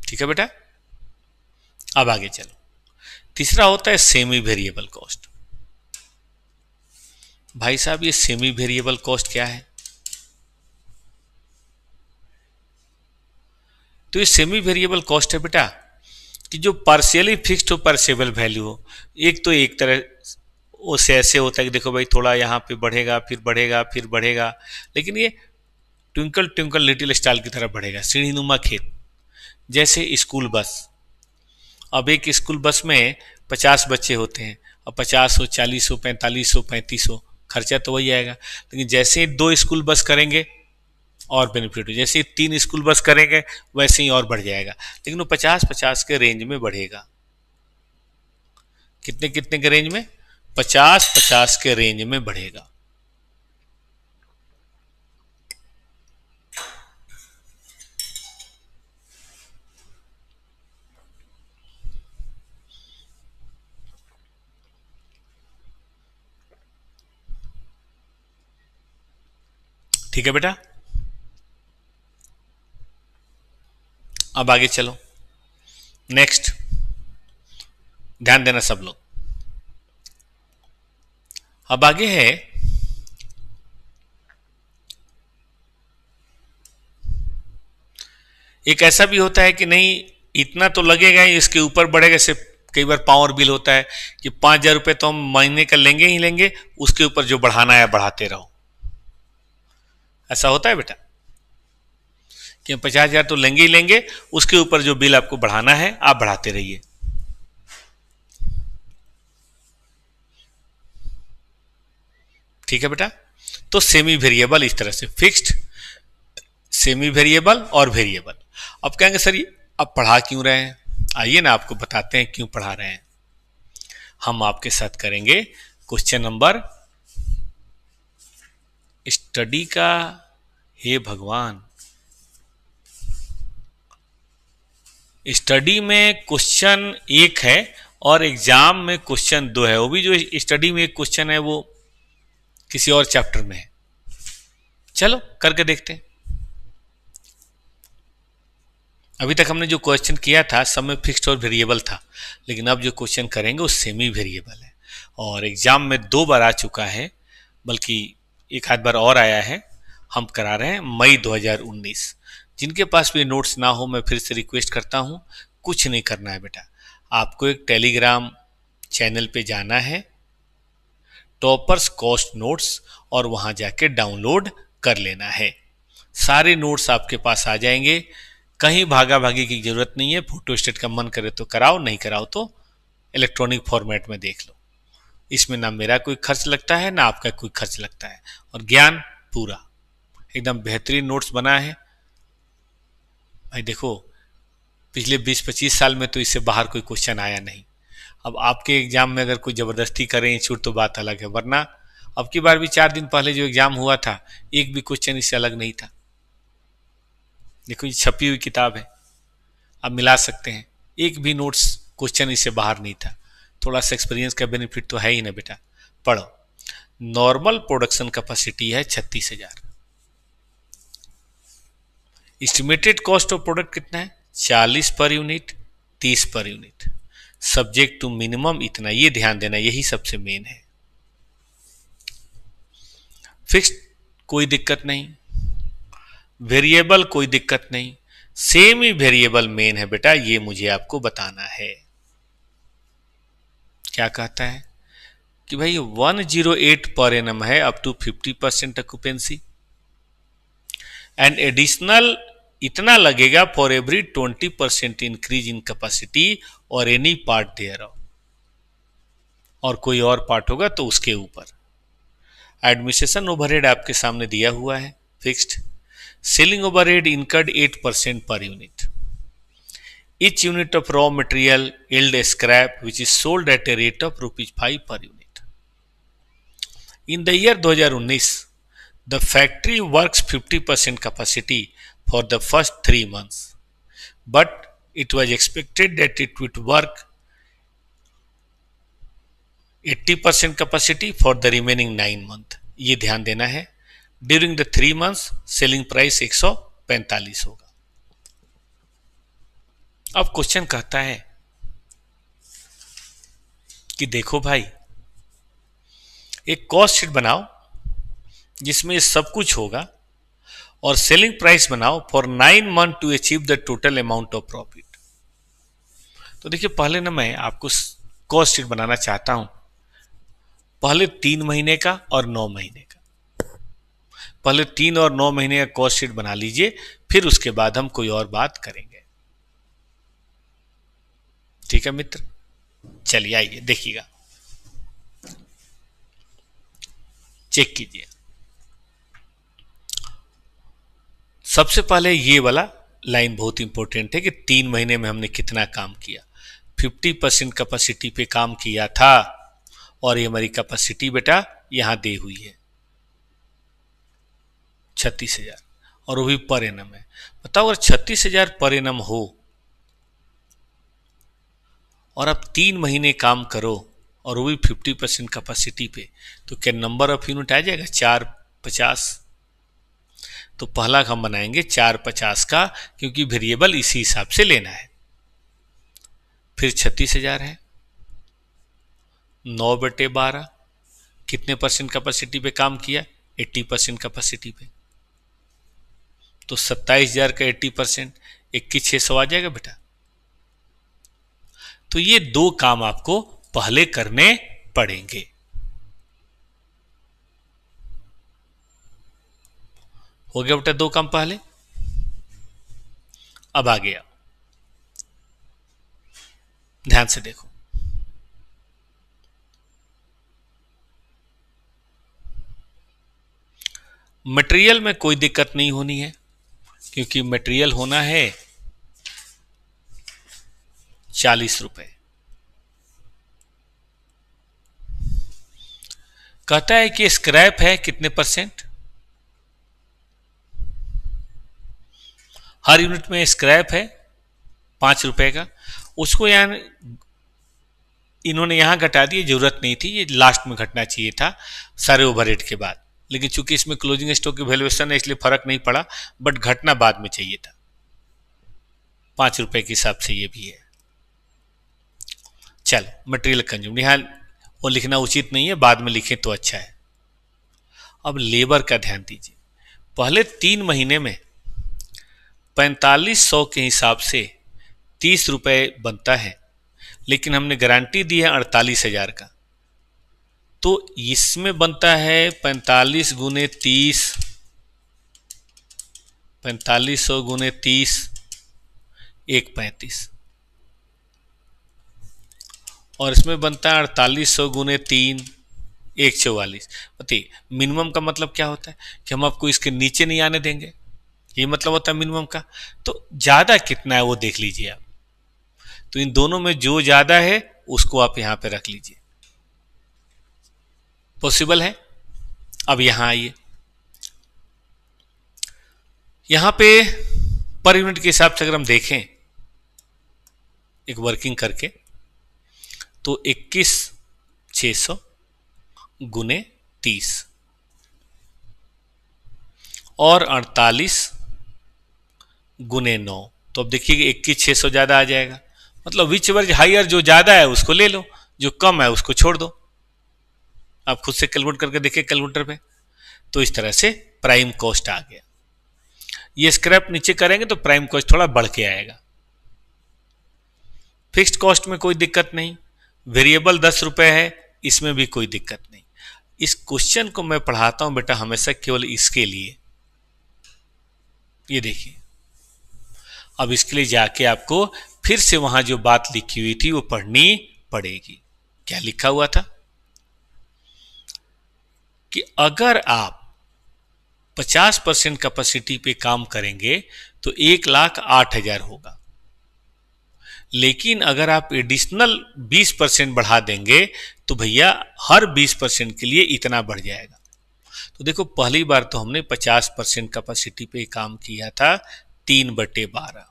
ठीक है बेटा, अब आगे चलो। तीसरा होता है सेमी वेरिएबल कॉस्ट। भाई साहब ये सेमी वेरिएबल कॉस्ट क्या है? तो ये सेमी वेरिएबल कॉस्ट है बेटा कि जो पार्शियली फिक्स्ड हो पार्शियल वैल्यू हो। एक तो एक तरह उससे ऐसे होता है कि देखो भाई थोड़ा यहाँ पे बढ़ेगा फिर बढ़ेगा फिर बढ़ेगा, लेकिन ये ट्विंकल ट्विंकल लिटिल स्टार की तरह बढ़ेगा, सीढ़ी नुमा खेत। जैसे स्कूल बस, अब एक स्कूल बस में 50 बच्चे होते हैं, अब 50 हो, 40 हो, 45 हो, 35 हो, खर्चा तो वही आएगा। लेकिन जैसे ही 2 स्कूल बस करेंगे और बेनिफिट हो, जैसे ही 3 स्कूल बस करेंगे वैसे ही और बढ़ जाएगा, लेकिन वो 50-50 के रेंज में बढ़ेगा। कितने कितने के रेंज में? 50-50 के रेंज में बढ़ेगा। ठीक है बेटा, अब आगे चलो। नेक्स्ट ध्यान देना सब लोग। अब आगे है एक ऐसा भी होता है कि नहीं इतना तो लगेगा ही, इसके ऊपर बढ़ेगा। से कई बार पावर बिल होता है कि 5,000 रुपये तो हम महीने का लेंगे ही लेंगे, उसके ऊपर जो बढ़ाना है बढ़ाते रहो। ऐसा होता है बेटा कि 50,000 तो लेंगे ही लेंगे, उसके ऊपर जो बिल आपको बढ़ाना है आप बढ़ाते रहिए। ठीक है बेटा, तो सेमी वेरिएबल इस तरह से, फिक्स्ड, सेमी वेरिएबल और वेरिएबल। अब कहेंगे सर ये अब पढ़ा क्यों रहे हैं? आइए ना आपको बताते हैं क्यों पढ़ा रहे हैं। हम आपके साथ करेंगे क्वेश्चन नंबर स्टडी का। हे भगवान, स्टडी में क्वेश्चन 1 है और एग्जाम में क्वेश्चन 2 है। वो भी जो स्टडी में एक क्वेश्चन है वो किसी और चैप्टर में है। चलो करके देखते हैं। अभी तक हमने जो क्वेश्चन किया था सब में फिक्स्ड और वेरिएबल था, लेकिन अब जो क्वेश्चन करेंगे वो सेमी वेरिएबल है और एग्जाम में 2 बार आ चुका है, बल्कि एक आध बार और आया है। हम करा रहे हैं मई 2019। जिनके पास भी नोट्स ना हो, मैं फिर से रिक्वेस्ट करता हूं, कुछ नहीं करना है बेटा, आपको एक टेलीग्राम चैनल पे जाना है, टॉपर्स कॉस्ट नोट्स, और वहां जाके डाउनलोड कर लेना है। सारे नोट्स आपके पास आ जाएंगे। कहीं भागा भागी की जरूरत नहीं है। फोटोस्टेट का मन करे तो कराओ, नहीं कराओ तो इलेक्ट्रॉनिक फॉर्मेट में देख लो। इसमें ना मेरा कोई खर्च लगता है ना आपका कोई खर्च लगता है, और ज्ञान पूरा एकदम बेहतरीन नोट्स बना है भाई। देखो पिछले 20-25 साल में तो इससे बाहर कोई क्वेश्चन आया नहीं। अब आपके एग्जाम में अगर कोई जबरदस्ती करें छूट तो बात अलग है, वरना अब की बार भी 4 दिन पहले जो एग्जाम हुआ था एक भी क्वेश्चन इससे अलग नहीं था। देखो ये छपी हुई किताब है, आप मिला सकते हैं, एक भी नोट्स क्वेश्चन इससे बाहर नहीं था। थोड़ा सा एक्सपीरियंस का बेनिफिट तो है ही ना बेटा। पढ़ो। नॉर्मल प्रोडक्शन कैपेसिटी है 36,000। एस्टिमेटेड कॉस्ट ऑफ प्रोडक्ट कितना है? 40 per unit, 30 per unit. Subject to minimum इतना, ये ध्यान देना, यही सबसे मेन है। फिक्स्ड कोई दिक्कत नहीं, वेरिएबल कोई दिक्कत नहीं, सेमी वेरिएबल मेन है बेटा, ये मुझे आपको बताना है। क्या कहता है कि भाई 108 पर एनम है up to 50% occupancy, and additional इतना लगेगा for every 20% increase in capacity और एनी पार्ट देयर ऑफ, और कोई और पार्ट होगा तो उसके ऊपर। एडमिनिस्ट्रेशन ओवरहेड आपके सामने दिया हुआ है fixed. Selling overhead incurred 8% per unit. Each unit of raw material yield a scrap which is sold at a rate of ₹5 per unit. In the year 2019, the factory works 50% capacity for the first 3 months, but it was expected that it would work 80% capacity for the remaining 9 months. ये ध्यान देना है। During the 3 months, selling price 145 होगा। अब question कहता है कि देखो भाई, एक कॉस्ट शीट बनाओ जिसमें सब कुछ होगा, और सेलिंग प्राइस बनाओ for 9 month to achieve the total amount of profit. तो देखिए पहले ना मैं आपको कॉस्ट शीट बनाना चाहता हूं, पहले 3 महीने का और 9 महीने का। पहले 3 और 9 महीने का कॉस्ट शीट बना लीजिए, फिर उसके बाद हम कोई और बात करेंगे। ठीक है मित्र, चलिए आइए देखिएगा, चेक कीजिए। सबसे पहले ये वाला लाइन बहुत इंपॉर्टेंट है कि 3 महीने में हमने कितना काम किया। 50% कैपेसिटी पे काम किया था, और ये हमारी कैपेसिटी बेटा यहां दी हुई है 36,000, और वो भी पर एनम है। बताओ अगर 36,000 पर एनम हो और आप 3 महीने काम करो और वो भी 50% कैपेसिटी पे, तो क्या नंबर ऑफ यूनिट आ जाएगा? 450। तो पहला हम बनाएंगे 450 का, क्योंकि वेरिएबल इसी हिसाब से लेना है। फिर 36,000 है, 9/12 कितने परसेंट कैपेसिटी पे काम किया? 80% कैपेसिटी पे। तो 27,000 का 80%, 21,600 आ जाएगा बेटा। तो ये 2 काम आपको पहले करने पड़ेंगे। हो गया बेटा 2 काम पहले। अब आ गया, ध्यान से देखो। मटेरियल में कोई दिक्कत नहीं होनी है, क्योंकि मटेरियल होना है 40 रुपए। कहता है कि स्क्रैप है कितने परसेंट? हर यूनिट में स्क्रैप है 5 रुपए का। उसको यहां इन्होंने यहां घटा दिया, जरूरत नहीं थी, ये लास्ट में घटना चाहिए था सारे ओवरहेड के बाद, लेकिन चूंकि इसमें क्लोजिंग स्टॉक की वैल्यूएशन है इसलिए फर्क नहीं पड़ा, बट घटना बाद में चाहिए था। 5 रुपए के हिसाब से ये भी है। चलो मटेरियल कंज्यूम यहां वो लिखना उचित नहीं है, बाद में लिखें तो अच्छा है। अब लेबर का ध्यान दीजिए। पहले 3 महीने में 4500 के हिसाब से 30 रुपए बनता है, लेकिन हमने गारंटी दी है 48,000 का, तो इसमें बनता है 45 गुने 30, 4500 गुने 30, 135 और इसमें बनता है 4800 गुने 3 144। बताइए मिनिमम का मतलब क्या होता है कि हम आपको इसके नीचे नहीं आने देंगे, ये मतलब होता है मिनिमम का। तो ज्यादा कितना है वो देख लीजिए आप, तो इन दोनों में जो ज्यादा है उसको आप यहां पे रख लीजिए। पॉसिबल है। अब यहां आइए, यहां पे पर यूनिट के हिसाब से अगर हम देखें एक वर्किंग करके, तो 21,600 गुने 30 और 48 गुने 9, तो अब देखिए 21,600 ज्यादा आ जाएगा। मतलब विच एवर हाइयर, जो ज्यादा है उसको ले लो, जो कम है उसको छोड़ दो। आप खुद से कैलकुलेट करके देखिए कैलकुलेटर पे। तो इस तरह से प्राइम कॉस्ट आ गया। ये स्क्रैप नीचे करेंगे तो प्राइम कॉस्ट थोड़ा बढ़ के आएगा। फिक्स्ड कॉस्ट में कोई दिक्कत नहीं, वेरिएबल 10 रुपए है, इसमें भी कोई दिक्कत नहीं। इस क्वेश्चन को मैं पढ़ाता हूं बेटा हमेशा केवल इसके लिए। ये देखिए, अब इसके लिए जाके आपको फिर से वहां जो बात लिखी हुई थी वो पढ़नी पड़ेगी। क्या लिखा हुआ था कि अगर आप 50% कैपेसिटी पे काम करेंगे तो 1,08,000 होगा, लेकिन अगर आप एडिशनल 20% बढ़ा देंगे तो भैया हर 20% के लिए इतना बढ़ जाएगा। तो देखो पहली बार तो हमने 50% कैपेसिटी पे काम किया था, 3/12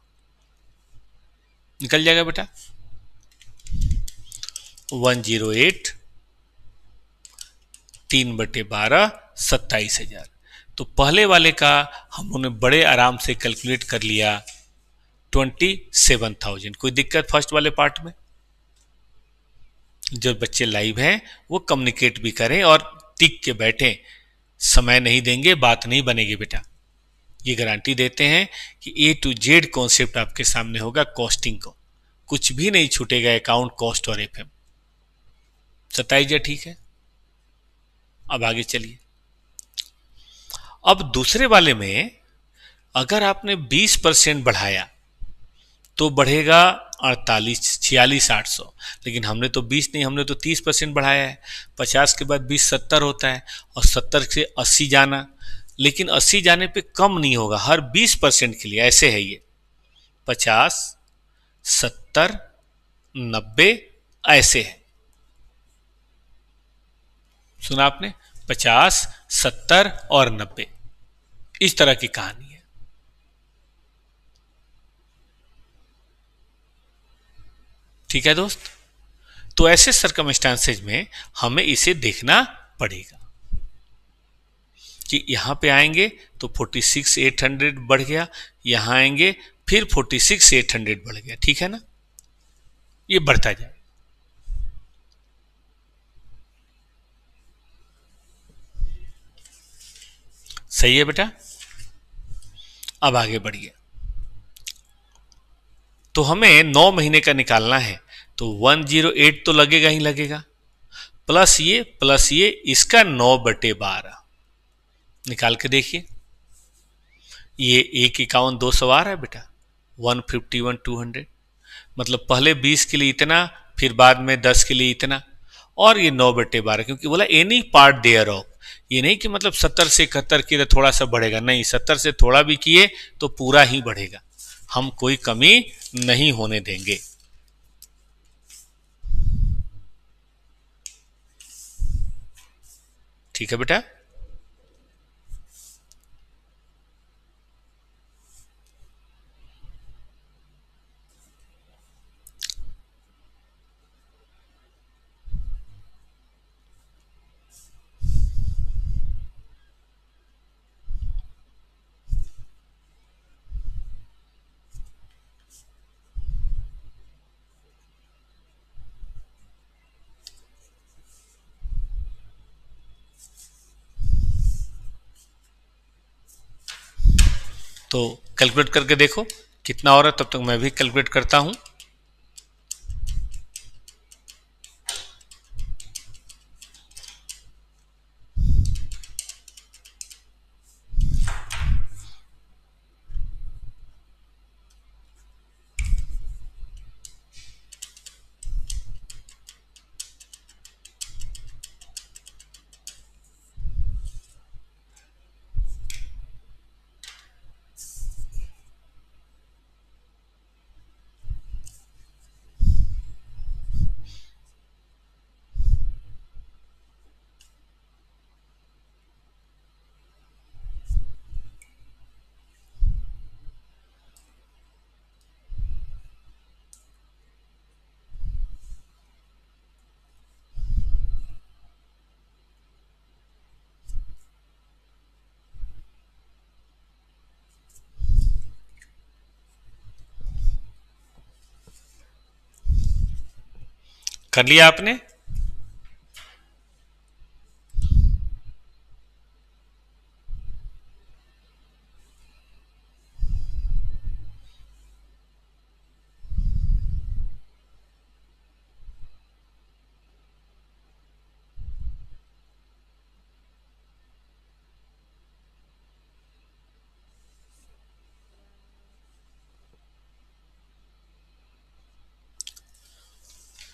निकल जाएगा बेटा, 108 3/12 27,000। तो पहले वाले का हम लोगों ने बड़े आराम से कैलकुलेट कर लिया 27,000। कोई दिक्कत फर्स्ट वाले पार्ट में? जो बच्चे लाइव हैं वो कम्युनिकेट भी करें और टिक के बैठें, समय नहीं देंगे बात नहीं बनेगी बेटा। ये गारंटी देते हैं कि A to Z कॉन्सेप्ट आपके सामने होगा। कॉस्टिंग को कुछ भी नहीं छूटेगा, अकाउंट, कॉस्ट और FM। 27,000 ठीक है। अब आगे चलिए। अब दूसरे वाले में अगर आपने 20% बढ़ाया तो बढ़ेगा 46,800, लेकिन हमने तो 20 नहीं, हमने तो 30% बढ़ाया है। 50 के बाद 20 70 होता है और 70 से 80 जाना, लेकिन 80 जाने पे कम नहीं होगा, हर 20% के लिए ऐसे है ये 50 70 90 ऐसे है। सुना आपने? 50 70 और 90 इस तरह की कहानी है। ठीक है दोस्त, तो ऐसे सर्कमस्टांसेज में हमें इसे देखना पड़ेगा कि यहां पे आएंगे तो 46,800 बढ़ गया, यहां आएंगे फिर 46,800 बढ़ गया। ठीक है ना, ये बढ़ता जाए। सही है बेटा। अब आगे बढ़िए, तो हमें 9 महीने का निकालना है, तो 108 तो लगेगा ही लगेगा, प्लस ये इसका 9/12 निकाल के देखिए। ये 1,51,200 आ रहा है बेटा, 151,200। मतलब पहले 20 के लिए इतना, फिर बाद में 10 के लिए इतना, और ये 9/12 क्योंकि बोला एनी पार्ट देयर ऑफ। ये नहीं कि मतलब 70 से 71 किए तो थोड़ा सा बढ़ेगा, नहीं, 70 से थोड़ा भी किए तो पूरा ही बढ़ेगा। हम कोई कमी नहीं होने देंगे। ठीक है बेटा। तो कैलकुलेट करके देखो कितना हो रहा है, तब तक मैं भी कैलकुलेट करता हूं। कर लिया आपने?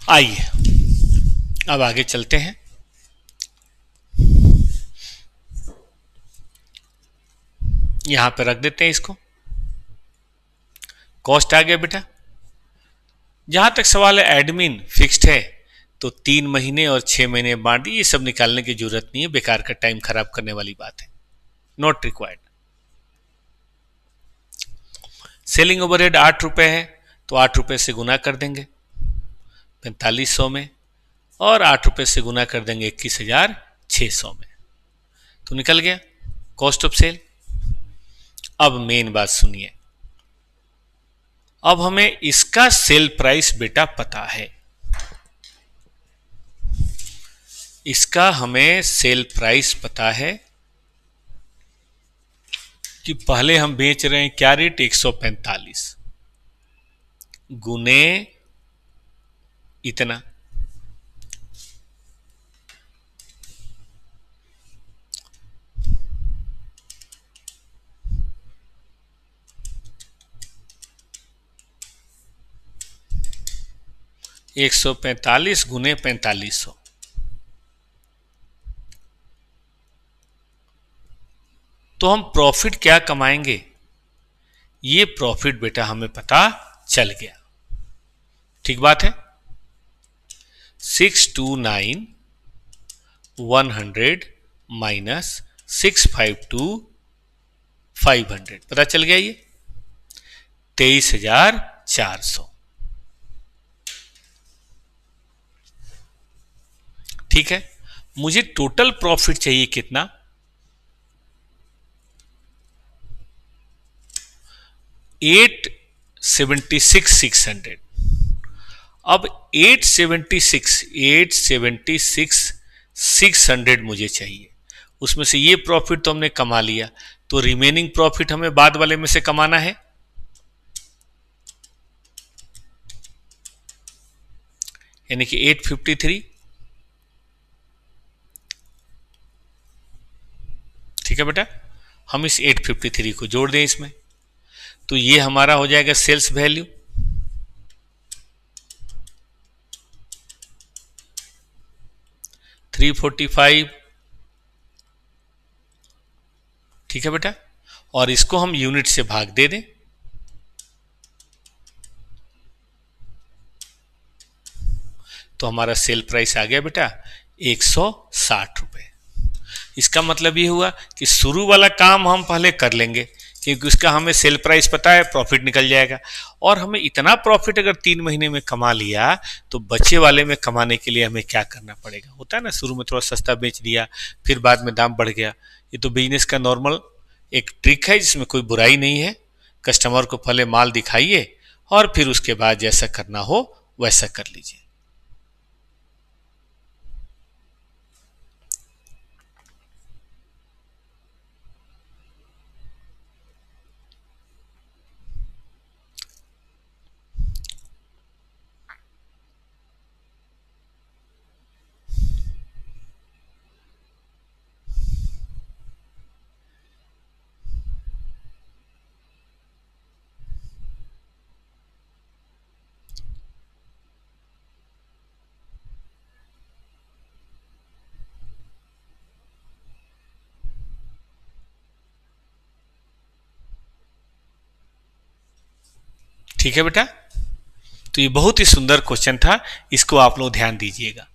आइए अब आगे चलते हैं। यहां पे रख देते हैं इसको। कॉस्ट आ गया बेटा। जहां तक सवाल है एडमिन फिक्स्ड है तो 3 महीने और 6 महीने बांट दी, ये सब निकालने की जरूरत नहीं है, बेकार का टाइम खराब करने वाली बात है, नॉट रिक्वायर्ड। सेलिंग ओवरहेड 8 रुपए है तो 8 रुपए से गुना कर देंगे 4500 में, और 8 रुपए से गुना कर देंगे 21,600 में, तो निकल गया कॉस्ट ऑफ सेल। अब मेन बात सुनिए, अब हमें इसका सेल प्राइस बेटा पता है, इसका हमें सेल प्राइस पता है कि पहले हम बेच रहे हैं क्या रेट 145 गुने इतना, $145 गुने 4500, तो हम प्रॉफिट क्या कमाएंगे, ये प्रॉफिट बेटा हमें पता चल गया। ठीक बात है। 629 100 माइनस 652 500 पता चल गया, ये 23,400। ठीक है, मुझे टोटल प्रॉफिट चाहिए कितना, 876,600। अब 876,600 मुझे चाहिए, उसमें से ये प्रॉफिट तो हमने कमा लिया, तो रिमेनिंग प्रॉफिट हमें बाद वाले में से कमाना है, यानी कि 853। ठीक है बेटा, हम इस 853 को जोड़ दें इसमें, तो ये हमारा हो जाएगा सेल्स वैल्यू, $345। ठीक है बेटा, और इसको हम यूनिट से भाग दे दें, तो हमारा सेल प्राइस आ गया बेटा 160 रुपए। इसका मतलब ये हुआ कि शुरू वाला काम हम पहले कर लेंगे, क्योंकि उसका हमें सेल प्राइस पता है, प्रॉफिट निकल जाएगा, और हमें इतना प्रॉफिट अगर 3 महीने में कमा लिया तो बचे वाले में कमाने के लिए हमें क्या करना पड़ेगा। होता है ना, शुरू में थोड़ा सस्ता बेच दिया, फिर बाद में दाम बढ़ गया, ये तो बिजनेस का नॉर्मल एक ट्रिक है, जिसमें कोई बुराई नहीं है। कस्टमर को पहले माल दिखाइए और फिर उसके बाद जैसा करना हो वैसा कर लीजिए। ठीक है बेटा, तो ये बहुत ही सुंदर क्वेश्चन था, इसको आप लोग ध्यान दीजिएगा।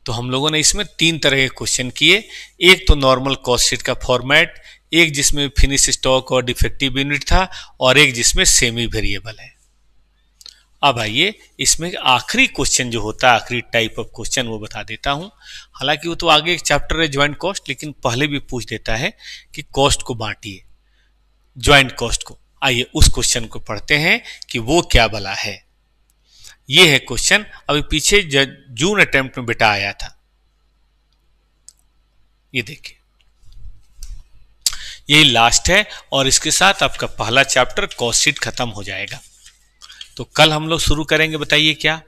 तो हम लोगों ने इसमें 3 तरह के क्वेश्चन किए, एक तो नॉर्मल कॉस्ट शीट का फॉर्मेट, एक जिसमें फिनिश स्टॉक और डिफेक्टिव यूनिट था, और एक जिसमें सेमी वेरिएबल है। अब आइए इसमें आखिरी क्वेश्चन जो होता है, आखिरी टाइप ऑफ क्वेश्चन, वो बता देता हूं। हालांकि वो तो आगे एक चैप्टर है ज्वाइंट कॉस्ट, लेकिन पहले भी पूछ देता है कि कॉस्ट को बांटिए, ज्वाइंट कॉस्ट को। आइए उस क्वेश्चन को पढ़ते हैं कि वो क्या भला है। ये है क्वेश्चन। अभी पीछे जून अटेम्प्ट में बेटा आया था, ये देखिए, यही लास्ट है और इसके साथ आपका पहला चैप्टर कॉस्ट शीट खत्म हो जाएगा। तो कल हम लोग शुरू करेंगे, बताइए क्या?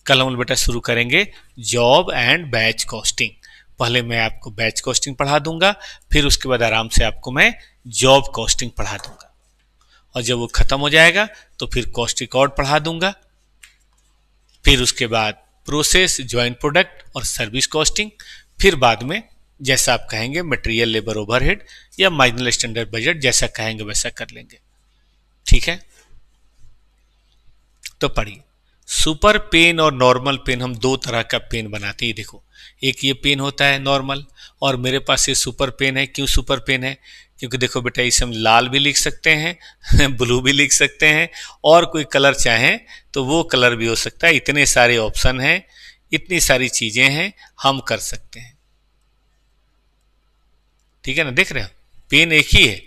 कल हम लोग बेटा शुरू करेंगे जॉब एंड बैच कॉस्टिंग। पहले मैं आपको बैच कॉस्टिंग पढ़ा दूंगा, फिर उसके बाद आराम से आपको मैं जॉब कॉस्टिंग पढ़ा दूंगा, और जब वो खत्म हो जाएगा तो फिर कॉस्ट रिकॉर्ड पढ़ा दूंगा। फिर उसके बाद प्रोसेस, ज्वाइंट प्रोडक्ट और सर्विस कॉस्टिंग। फिर बाद में जैसा आप कहेंगे मटेरियल, लेबर, ओवरहेड या मार्जिनल स्टैंडर्ड बजट, जैसा कहेंगे वैसा कर लेंगे। ठीक है, तो पढ़िए। सुपर पेन और नॉर्मल पेन, हम दो तरह का पेन बनाते हैं। देखो, एक ये पेन होता है नॉर्मल, और मेरे पास ये सुपर पेन है। क्यों सुपर पेन है? क्योंकि देखो बेटा, इसे हम लाल भी लिख सकते हैं ब्लू भी लिख सकते हैं, और कोई कलर चाहें तो वो कलर भी हो सकता है। इतने सारे ऑप्शन हैं, इतनी सारी चीजें हैं, हम कर सकते हैं। ठीक है ना, देख रहे हो, पेन एक ही है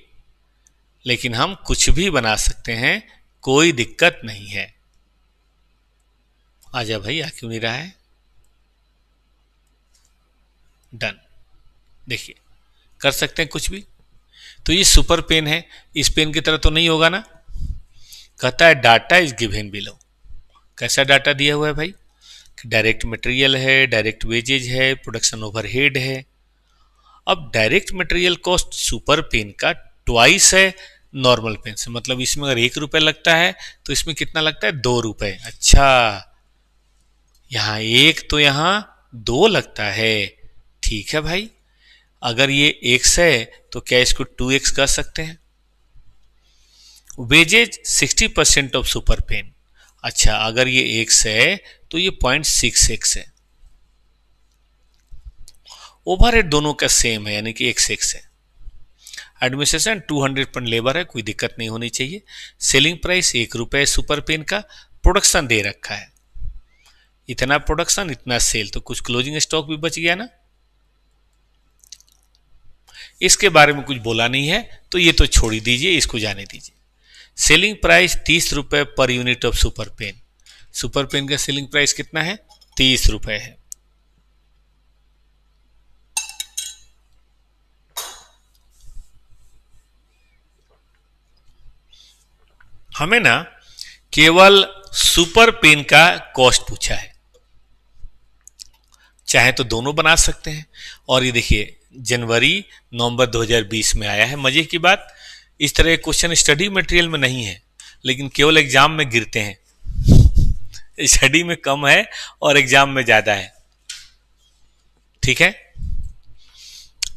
लेकिन हम कुछ भी बना सकते हैं, कोई दिक्कत नहीं है। आजा भाई, आ क्यों नहीं रहा है? डन। देखिए, कर सकते हैं कुछ भी। तो ये सुपर पेन है, इस पेन की तरह तो नहीं होगा ना। कहता है डाटा इज गिवन बिलो। कैसा डाटा दिया हुआ है भाई? डायरेक्ट मटेरियल है, डायरेक्ट वेजेज है, प्रोडक्शन ओवरहेड है। अब direct material cost super pen का ट्वाइस है नॉर्मल पेन से, मतलब इसमें अगर 1 रुपये लगता है तो इसमें कितना लगता है? 2 रुपये। अच्छा, यहाँ 1 तो यहाँ 2 लगता है। ठीक है भाई, अगर ये x है तो क्या इसको 2x कर सकते हैं? Wages 60% of super pen. अच्छा, अगर ये x है तो ये 0.6x है। ओवरहेड दोनों का सेम है, यानी कि x है। एडमिनिस्ट्रेशन 200 पर लेबर है, कोई दिक्कत नहीं होनी चाहिए। सेलिंग प्राइस 1 रुपये सुपर पेन का। प्रोडक्शन दे रखा है, इतना प्रोडक्शन इतना सेल, तो कुछ क्लोजिंग स्टॉक भी बच गया ना। इसके बारे में कुछ बोला नहीं है तो ये तो छोड़ ही दीजिए, इसको जाने दीजिए। सेलिंग प्राइस 30 रुपये पर unit of super pen. Super pen का सेलिंग प्राइस कितना है? 30 रुपये है। हमें ना केवल सुपर पेन का कॉस्ट पूछा है, चाहे तो दोनों बना सकते हैं। और ये देखिए, जनवरी नवंबर 2020 में आया है। मजे की बात, इस तरह के क्वेश्चन स्टडी मटेरियल में नहीं है, लेकिन केवल एग्जाम में गिरते हैं। स्टडी में कम है और एग्जाम में ज्यादा है। ठीक है,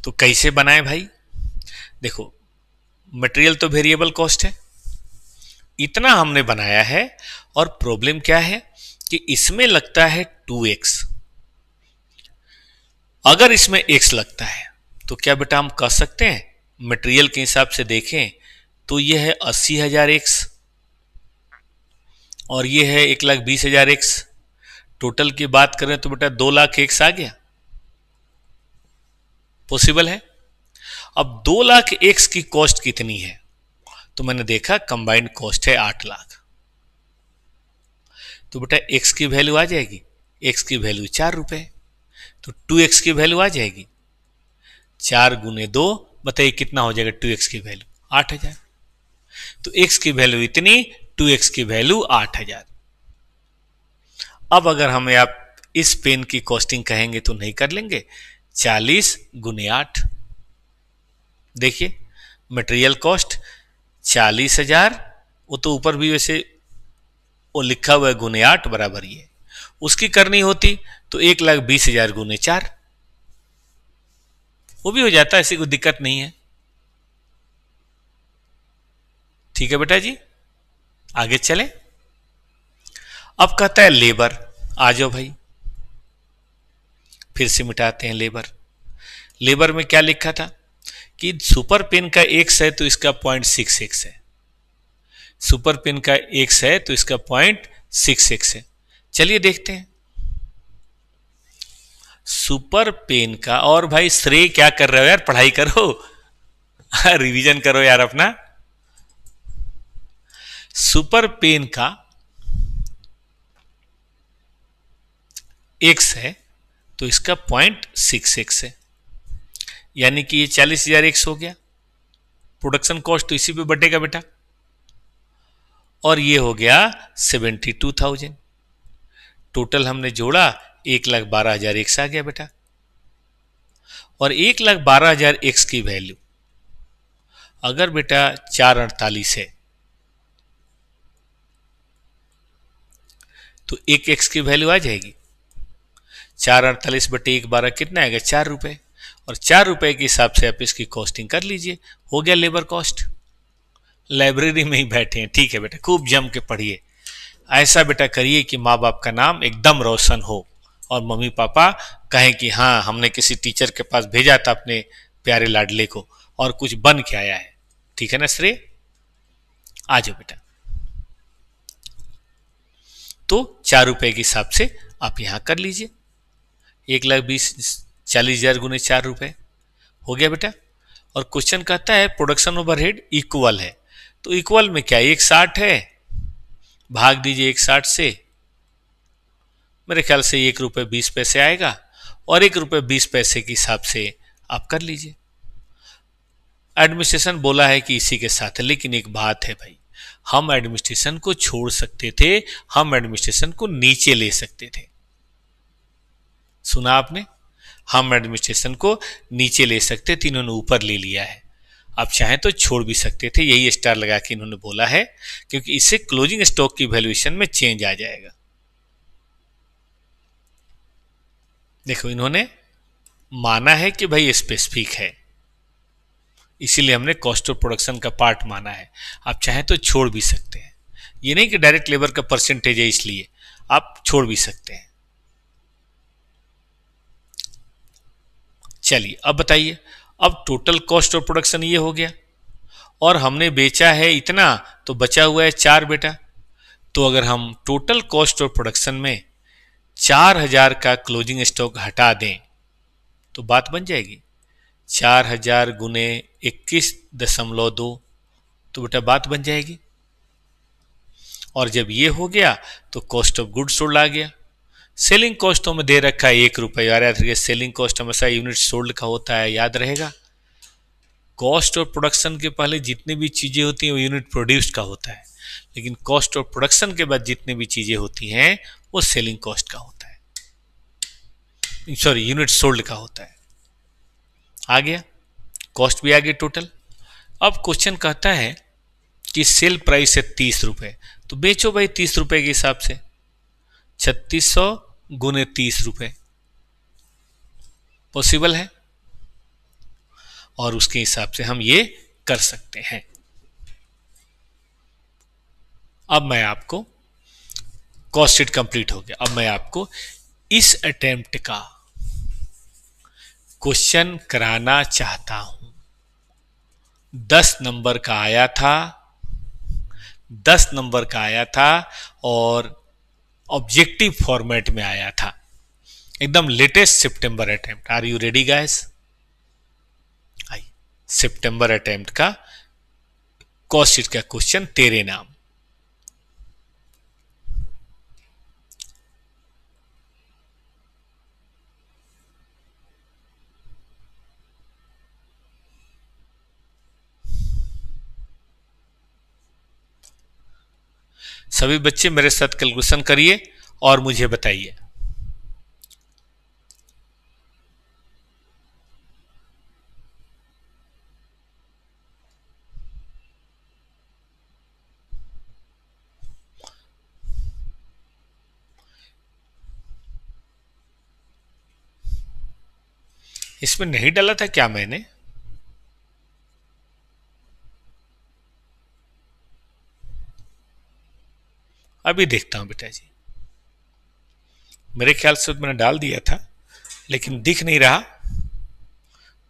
तो कैसे बनाए भाई? देखो, मटेरियल तो वेरिएबल कॉस्ट है, इतना हमने बनाया है, और प्रॉब्लम क्या है कि इसमें लगता है 2x। अगर इसमें x लगता है तो क्या बेटा हम कह सकते हैं, मटेरियल के हिसाब से देखें तो यह है 80,000 x, और यह है 1,20,000 x। टोटल की बात करें तो बेटा 2 लाख x आ गया। पॉसिबल है? अब 2 लाख x की कॉस्ट कितनी है? तो मैंने देखा कंबाइंड कॉस्ट है 8 लाख। तो बेटा x की वैल्यू आ जाएगी, x की वैल्यू 4 रुपए, तो 2x की वैल्यू आ जाएगी। 4 गुने 2, बताइए कितना हो जाएगा 2x की वैल्यू? 8,000। तो x की वैल्यू इतनी, 2x की वैल्यू 8,000। अब अगर हमें आप इस पेन की कॉस्टिंग कहेंगे तो नहीं कर लेंगे। 40 गुने 8, देखिए मटेरियल कॉस्ट 40,000, वो तो ऊपर भी वैसे वो लिखा हुआ है गुने 8 बराबर ये, उसकी करनी होती तो 1,20,000 गुने 4, वो भी हो जाता है, ऐसी कोई दिक्कत नहीं है। ठीक है बेटा जी, आगे चले। अब कहता है लेबर। आ जाओ भाई, फिर से मिटाते हैं लेबर। लेबर में क्या लिखा था कि सुपर पेन का x है तो इसका 0.6x है, सुपर पेन का x है तो इसका 0.6x है। चलिए देखते हैं सुपर पेन का। और भाई श्रेय क्या कर रहे हो यार, पढ़ाई करो रिवीजन करो यार अपना। सुपर पेन का एक्स है तो इसका 0.6x है, यानी कि ये 40,000 एक्स हो गया। प्रोडक्शन कॉस्ट तो इसी पे बढ़ेगा बेटा, और ये हो गया 72,000। टोटल हमने जोड़ा 1,12,000 एक्स आ गया बेटा। और 1,12,000 एक्स की वैल्यू अगर बेटा 448 है तो एक एक्स की वैल्यू आ जाएगी 448/1/12 कितना आएगा, 4 रुपए। और 4 रुपए के हिसाब से आप इसकी कॉस्टिंग कर लीजिए, हो गया लेबर कॉस्ट। लाइब्रेरी में ही बैठे हैं, ठीक है बेटा, खूब जम के पढ़िए। ऐसा बेटा करिए कि माँ बाप का नाम एकदम रोशन हो और मम्मी पापा कहें कि हाँ हमने किसी टीचर के पास भेजा था अपने प्यारे लाडले को और कुछ बन के आया है। ठीक है ना श्रेय, आ जाओ बेटा। तो 4 रुपए के हिसाब से आप यहां कर लीजिए, 1,20,40,000 गुने 4 रुपए हो गया बेटा। और क्वेश्चन कहता है प्रोडक्शन ओवरहेड इक्वल है, तो इक्वल में क्या 160 है, भाग दीजिए 160 से, मेरे ख्याल से 1 रुपये 20 पैसे आएगा, और 1 रुपये 20 पैसे के हिसाब से आप कर लीजिए। एडमिनिस्ट्रेशन बोला है कि इसी के साथ है, लेकिन एक बात है भाई, हम एडमिनिस्ट्रेशन को छोड़ सकते थे, हम एडमिनिस्ट्रेशन को नीचे ले सकते थे। सुना आपने, हम एडमिनिस्ट्रेशन को नीचे ले सकते थे, इन्होंने ऊपर ले लिया है। आप चाहें तो छोड़ भी सकते थे, यही स्टार लगा के इन्होंने बोला है, क्योंकि इससे क्लोजिंग स्टॉक की वैल्यूएशन में चेंज आ जाएगा। देखो इन्होंने माना है कि भाई स्पेसिफिक है, इसीलिए हमने कॉस्ट ऑफ प्रोडक्शन का पार्ट माना है। आप चाहें तो छोड़ भी सकते हैं, ये नहीं कि डायरेक्ट लेबर का परसेंटेज है इसलिए, आप छोड़ भी सकते हैं। चलिए अब बताइए, अब टोटल कॉस्ट ऑफ प्रोडक्शन ये हो गया, और हमने बेचा है इतना तो बचा हुआ है 4 बेटा। तो अगर हम टोटल कॉस्ट ऑफ प्रोडक्शन में 4,000 का क्लोजिंग स्टॉक हटा दें तो बात बन जाएगी, 4,000 गुने 21.2, तो बेटा बात बन जाएगी। और जब ये हो गया तो कॉस्ट ऑफ गुड्स सोल्ड आ गया। सेलिंग कॉस्ट में दे रखा है 1 रुपये, याद रखिए सेलिंग कॉस्ट हमेशा यूनिट सोल्ड का होता है, याद रहेगा। कॉस्ट ऑफ प्रोडक्शन के पहले जितनी भी चीजें होती हैं वो यूनिट प्रोड्यूस्ड का होता है, लेकिन कॉस्ट ऑफ प्रोडक्शन के बाद जितनी भी चीजें होती हैं वो सेलिंग कॉस्ट का होता है, सॉरी यूनिट सोल्ड का होता है। आ गया, कॉस्ट भी आ गई टोटल। अब क्वेश्चन कहता है कि सेल प्राइस है 30 रुपए, तो बेचो भाई 30 रुपए के हिसाब से, 3600 गुने 30 रुपए पॉसिबल है, और उसके हिसाब से हम ये कर सकते हैं। अब मैं आपको कॉस्ट शीट कंप्लीट हो गया, अब मैं आपको इस अटेम्प्ट का क्वेश्चन कराना चाहता हूं। 10 नंबर का आया था, 10 नंबर का आया था, और ऑब्जेक्टिव फॉर्मेट में आया था, एकदम लेटेस्ट सितंबर attempt. Are you ready guys? आई सितंबर अटेम्प्ट का कॉस्ट शीट का क्वेश्चन तेरे नाम। सभी बच्चे मेरे साथ कैलकुलेशन करिए और मुझे बताइए। इसमें नहीं डाला था क्या मैंने? अभी देखता हूं बेटा जी, मेरे ख्याल से मैंने डाल दिया था लेकिन दिख नहीं रहा,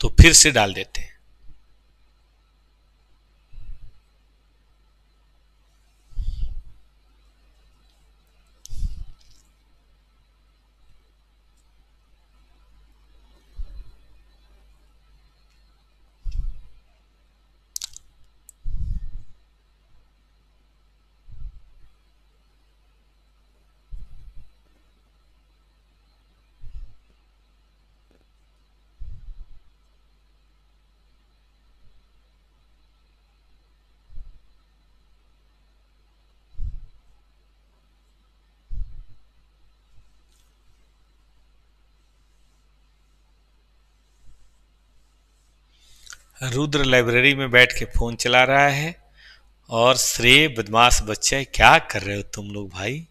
तो फिर से डाल देते हैं। रुद्र लाइब्रेरी में बैठ के फोन चला रहा है और श्रेय बदमाश बच्चे क्या कर रहे हो तुम लोग भाई।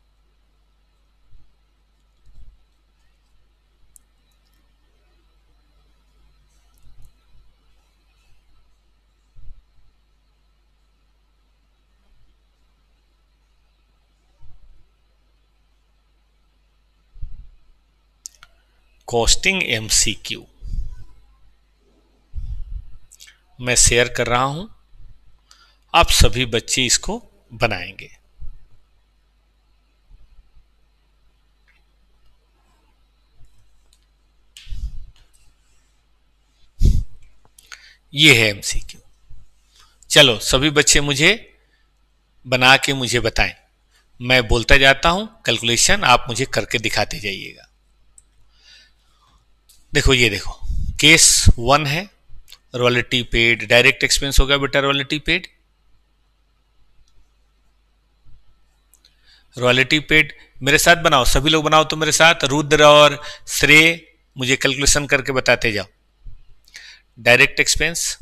कॉस्टिंग एमसीक्यू मैं शेयर कर रहा हूं, आप सभी बच्चे इसको बनाएंगे। ये है एमसीक्यू। चलो सभी बच्चे मुझे बना के मुझे बताएं, मैं बोलता जाता हूं कैलकुलेशन, आप मुझे करके दिखाते जाइएगा। देखो ये देखो, केस 1 है रॉयल्टी पेड, डायरेक्ट एक्सपेंस होगा बेटा रॉयल्टी पेड। रॉयल्टी पेड मेरे साथ बनाओ, सभी लोग बनाओ तो मेरे साथ, रुद्र और श्रेय मुझे कैलकुलेशन करके बताते जाओ। Direct expense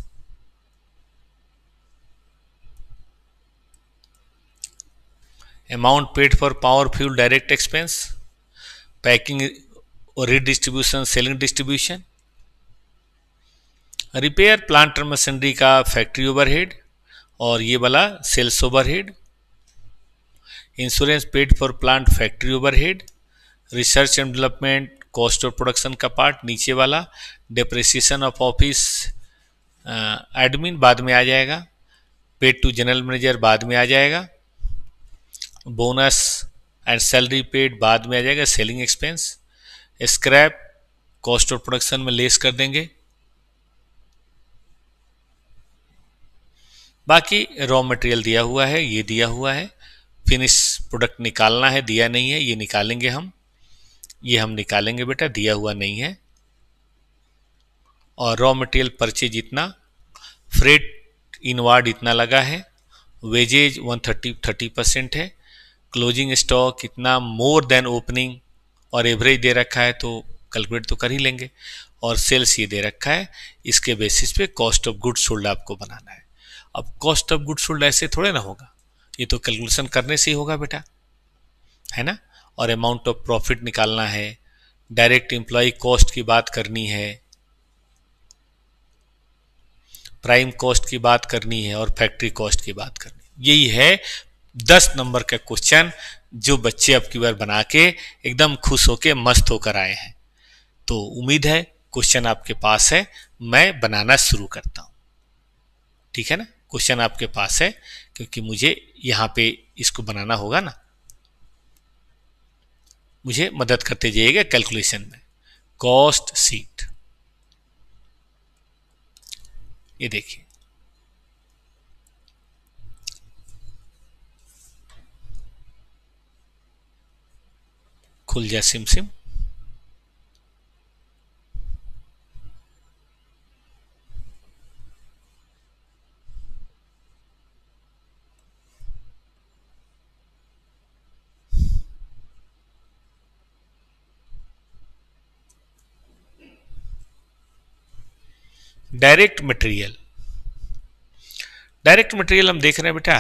amount paid for power fuel direct expense, packing और redistribution selling distribution, repair plant और मशीनरी का फैक्ट्री ओवरहेड और ये वाला sales overhead, insurance paid for plant factory overhead, research and development cost of production का part नीचे वाला, depreciation of office admin बाद में आ जाएगा, पेड टू जनरल मैनेजर बाद में आ जाएगा, बोनस एंड सैलरी पेड बाद में आ जाएगा, selling expense, scrap cost of production में लेस कर देंगे। बाकी रॉ मटेरियल दिया हुआ है, ये दिया हुआ है, फिनिश प्रोडक्ट निकालना है, दिया नहीं है, ये निकालेंगे हम, ये हम निकालेंगे बेटा, दिया हुआ नहीं है। और रॉ मटेरियल परचेज इतना, फ्रेट इनवार्ड इतना लगा है, वेजेज 130% है, क्लोजिंग स्टॉक इतना मोर देन ओपनिंग और एवरेज दे रखा है तो कैलकुलेट तो कर ही लेंगे, और सेल्स ये दे रखा है, इसके बेसिस पे कॉस्ट ऑफ गुड्स सोल्ड आपको बनाना है। अब कॉस्ट ऑफ गुड्स सोल्ड ऐसे थोड़े ना होगा, ये तो कैलकुलेशन करने से ही होगा बेटा, है ना। और अमाउंट ऑफ प्रॉफिट निकालना है, डायरेक्ट एम्प्लॉय कॉस्ट की बात करनी है, प्राइम कॉस्ट की बात करनी है और फैक्ट्री कॉस्ट की बात करनी है। यही है 10 नंबर का क्वेश्चन जो बच्चे अब की बार बना के एकदम खुश होके मस्त होकर आए हैं। तो उम्मीद है क्वेश्चन आपके पास है, मैं बनाना शुरू करता हूं, ठीक है ना। क्वेश्चन आपके पास है क्योंकि मुझे यहां पे इसको बनाना होगा ना, मुझे मदद करते जाइएगा कैलकुलेशन में। कॉस्ट सीट, ये देखिए, खुल जा SIM SIM, direct material, direct material हम देख रहे हैं बेटा,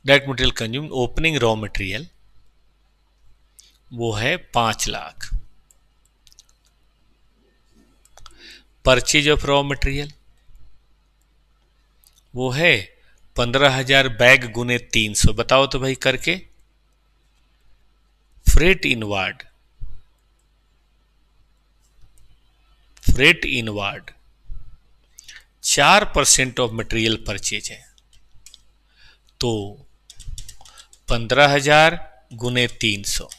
direct material consume opening raw material वो है 5 lakh, purchase of raw material वो है 15,000 बैग गुने 300, बताओ तो भाई करके। Freight inward, freight inward 4% of material purchase है, तो 15,000 गुने 300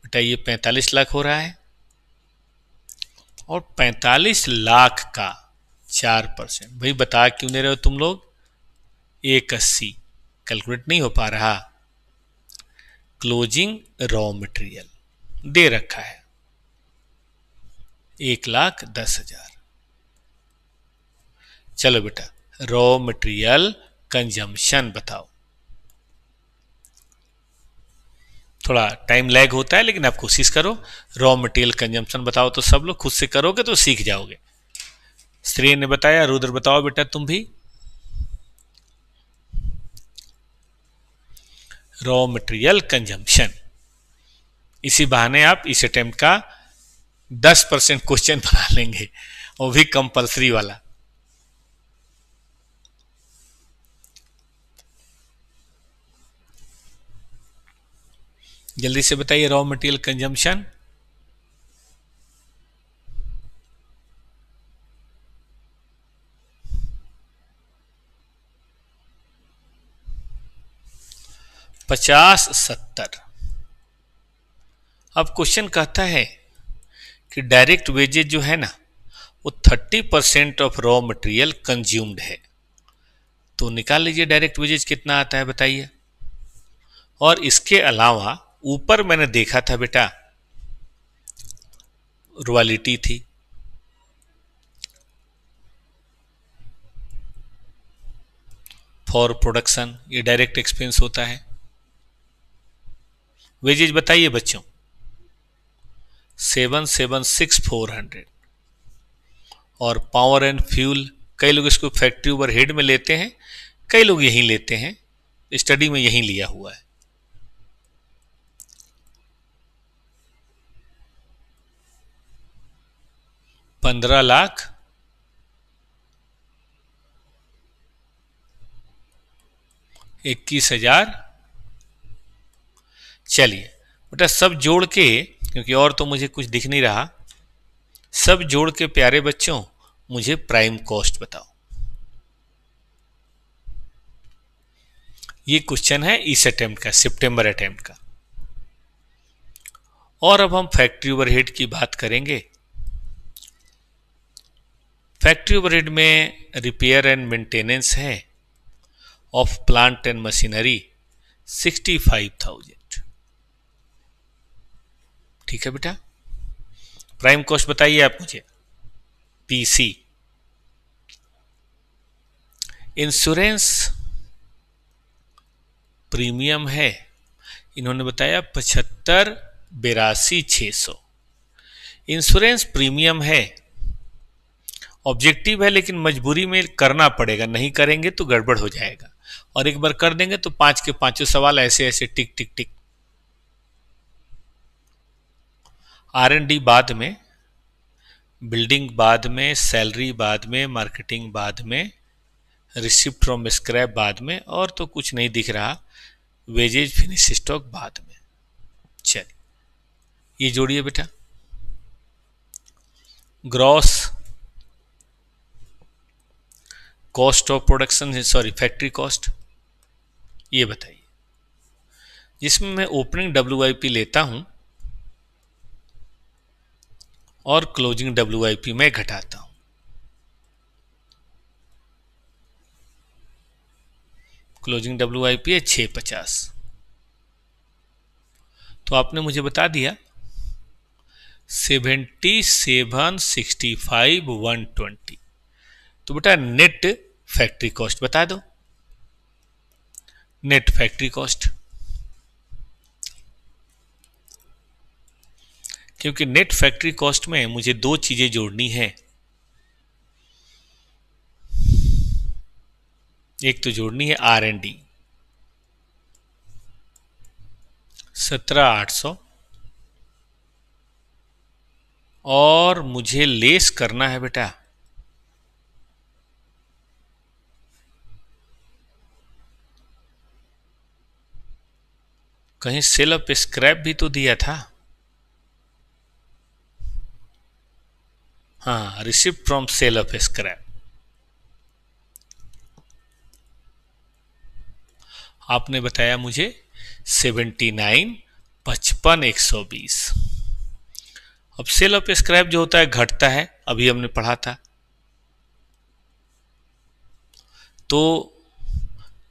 बेटा ये 45 लाख हो रहा है, और 45 लाख का 4%, भाई बता क्यों नहीं रहे हो तुम लोग, 180 कैलकुलेट नहीं हो पा रहा। क्लोजिंग रॉ मटेरियल दे रखा है 1,10,000। चलो बेटा रॉ मटेरियल कंजम्पशन बताओ, थोड़ा टाइम लैग होता है लेकिन आप कोशिश करो, रॉ मटेरियल कंजम्पशन बताओ, तो सब लोग खुद से करोगे तो सीख जाओगे। श्रेय ने बताया। रुद्र बताओ बेटा तुम भी। Raw material consumption. इसी बहाने आप इस अटेम्प्ट का 10% क्वेश्चन बना लेंगे, वो भी कंपलसरी वाला। जल्दी से बताइए रॉ मटेरियल कंजम्पशन। पचास 70। अब क्वेश्चन कहता है कि डायरेक्ट वेजेज जो है ना वो 30% ऑफ रॉ मटेरियल कंज्यूम्ड है। तो निकाल लीजिए डायरेक्ट वेजेज कितना आता है बताइए। और इसके अलावा ऊपर मैंने देखा था बेटा रॉयल्टी थी, फॉर प्रोडक्शन, ये डायरेक्ट एक्सपेंस होता है। वेजेज बताइए बच्चों। 776,400। और पावर एंड फ्यूल, कई लोग इसको फैक्ट्री ओवर हेड में लेते हैं, कई लोग यहीं लेते हैं, स्टडी में यहीं लिया हुआ है। पंद्रह लाख 21,000। चलिए बेटा सब जोड़ के, क्योंकि और तो मुझे कुछ दिख नहीं रहा, सब जोड़ के प्यारे बच्चों मुझे प्राइम कॉस्ट बताओ। ये क्वेश्चन है इस अटेम्प्ट का, सितंबर अटेम्प्ट का। और अब हम फैक्ट्री ओवरहेड की बात करेंगे। फैक्ट्री ओवरहेड में रिपेयर एंड मेंटेनेंस है ऑफ प्लांट एंड मशीनरी 65,000। ठीक है बेटा। प्राइम कॉस्ट बताइए आप मुझे। पीसी। इंश्योरेंस प्रीमियम है, इन्होंने बताया 75,82,600। इंश्योरेंस प्रीमियम है, ऑब्जेक्टिव है लेकिन मजबूरी में करना पड़ेगा, नहीं करेंगे तो गड़बड़ हो जाएगा, और एक बार कर देंगे तो 5 के 5 सवाल ऐसे ऐसे टिक टिक टिक। R&D बाद में, बिल्डिंग बाद में, सैलरी बाद में, मार्केटिंग बाद में, रिसिप्ट फ्रॉम स्क्रैप बाद में, और तो कुछ नहीं दिख रहा, वेजेज फिनिश स्टॉक बाद में। चलिए ये जोड़िए बेटा। Gross cost of production, sorry factory cost, ये बताइए, जिसमें मैं ओपनिंग WIP लेता हूं और क्लोजिंग WIP में घटाता हूं। क्लोजिंग WIP है 650। तो आपने मुझे बता दिया 77,65,120। तो बेटा नेट फैक्ट्री कॉस्ट बता दो। नेट फैक्ट्री कॉस्ट, क्योंकि नेट फैक्ट्री कॉस्ट में मुझे दो चीजें जोड़नी है। एक तो जोड़नी है R&D 17,800, और मुझे लेस करना है बेटा कहीं सेल ऑफ स्क्रैप भी तो दिया था। हाँ, receipt from sale of scrap. आपने बताया मुझे 79,55,120। अब सेल ऑफ स्क्रैप जो होता है घटता है, अभी हमने पढ़ा था। तो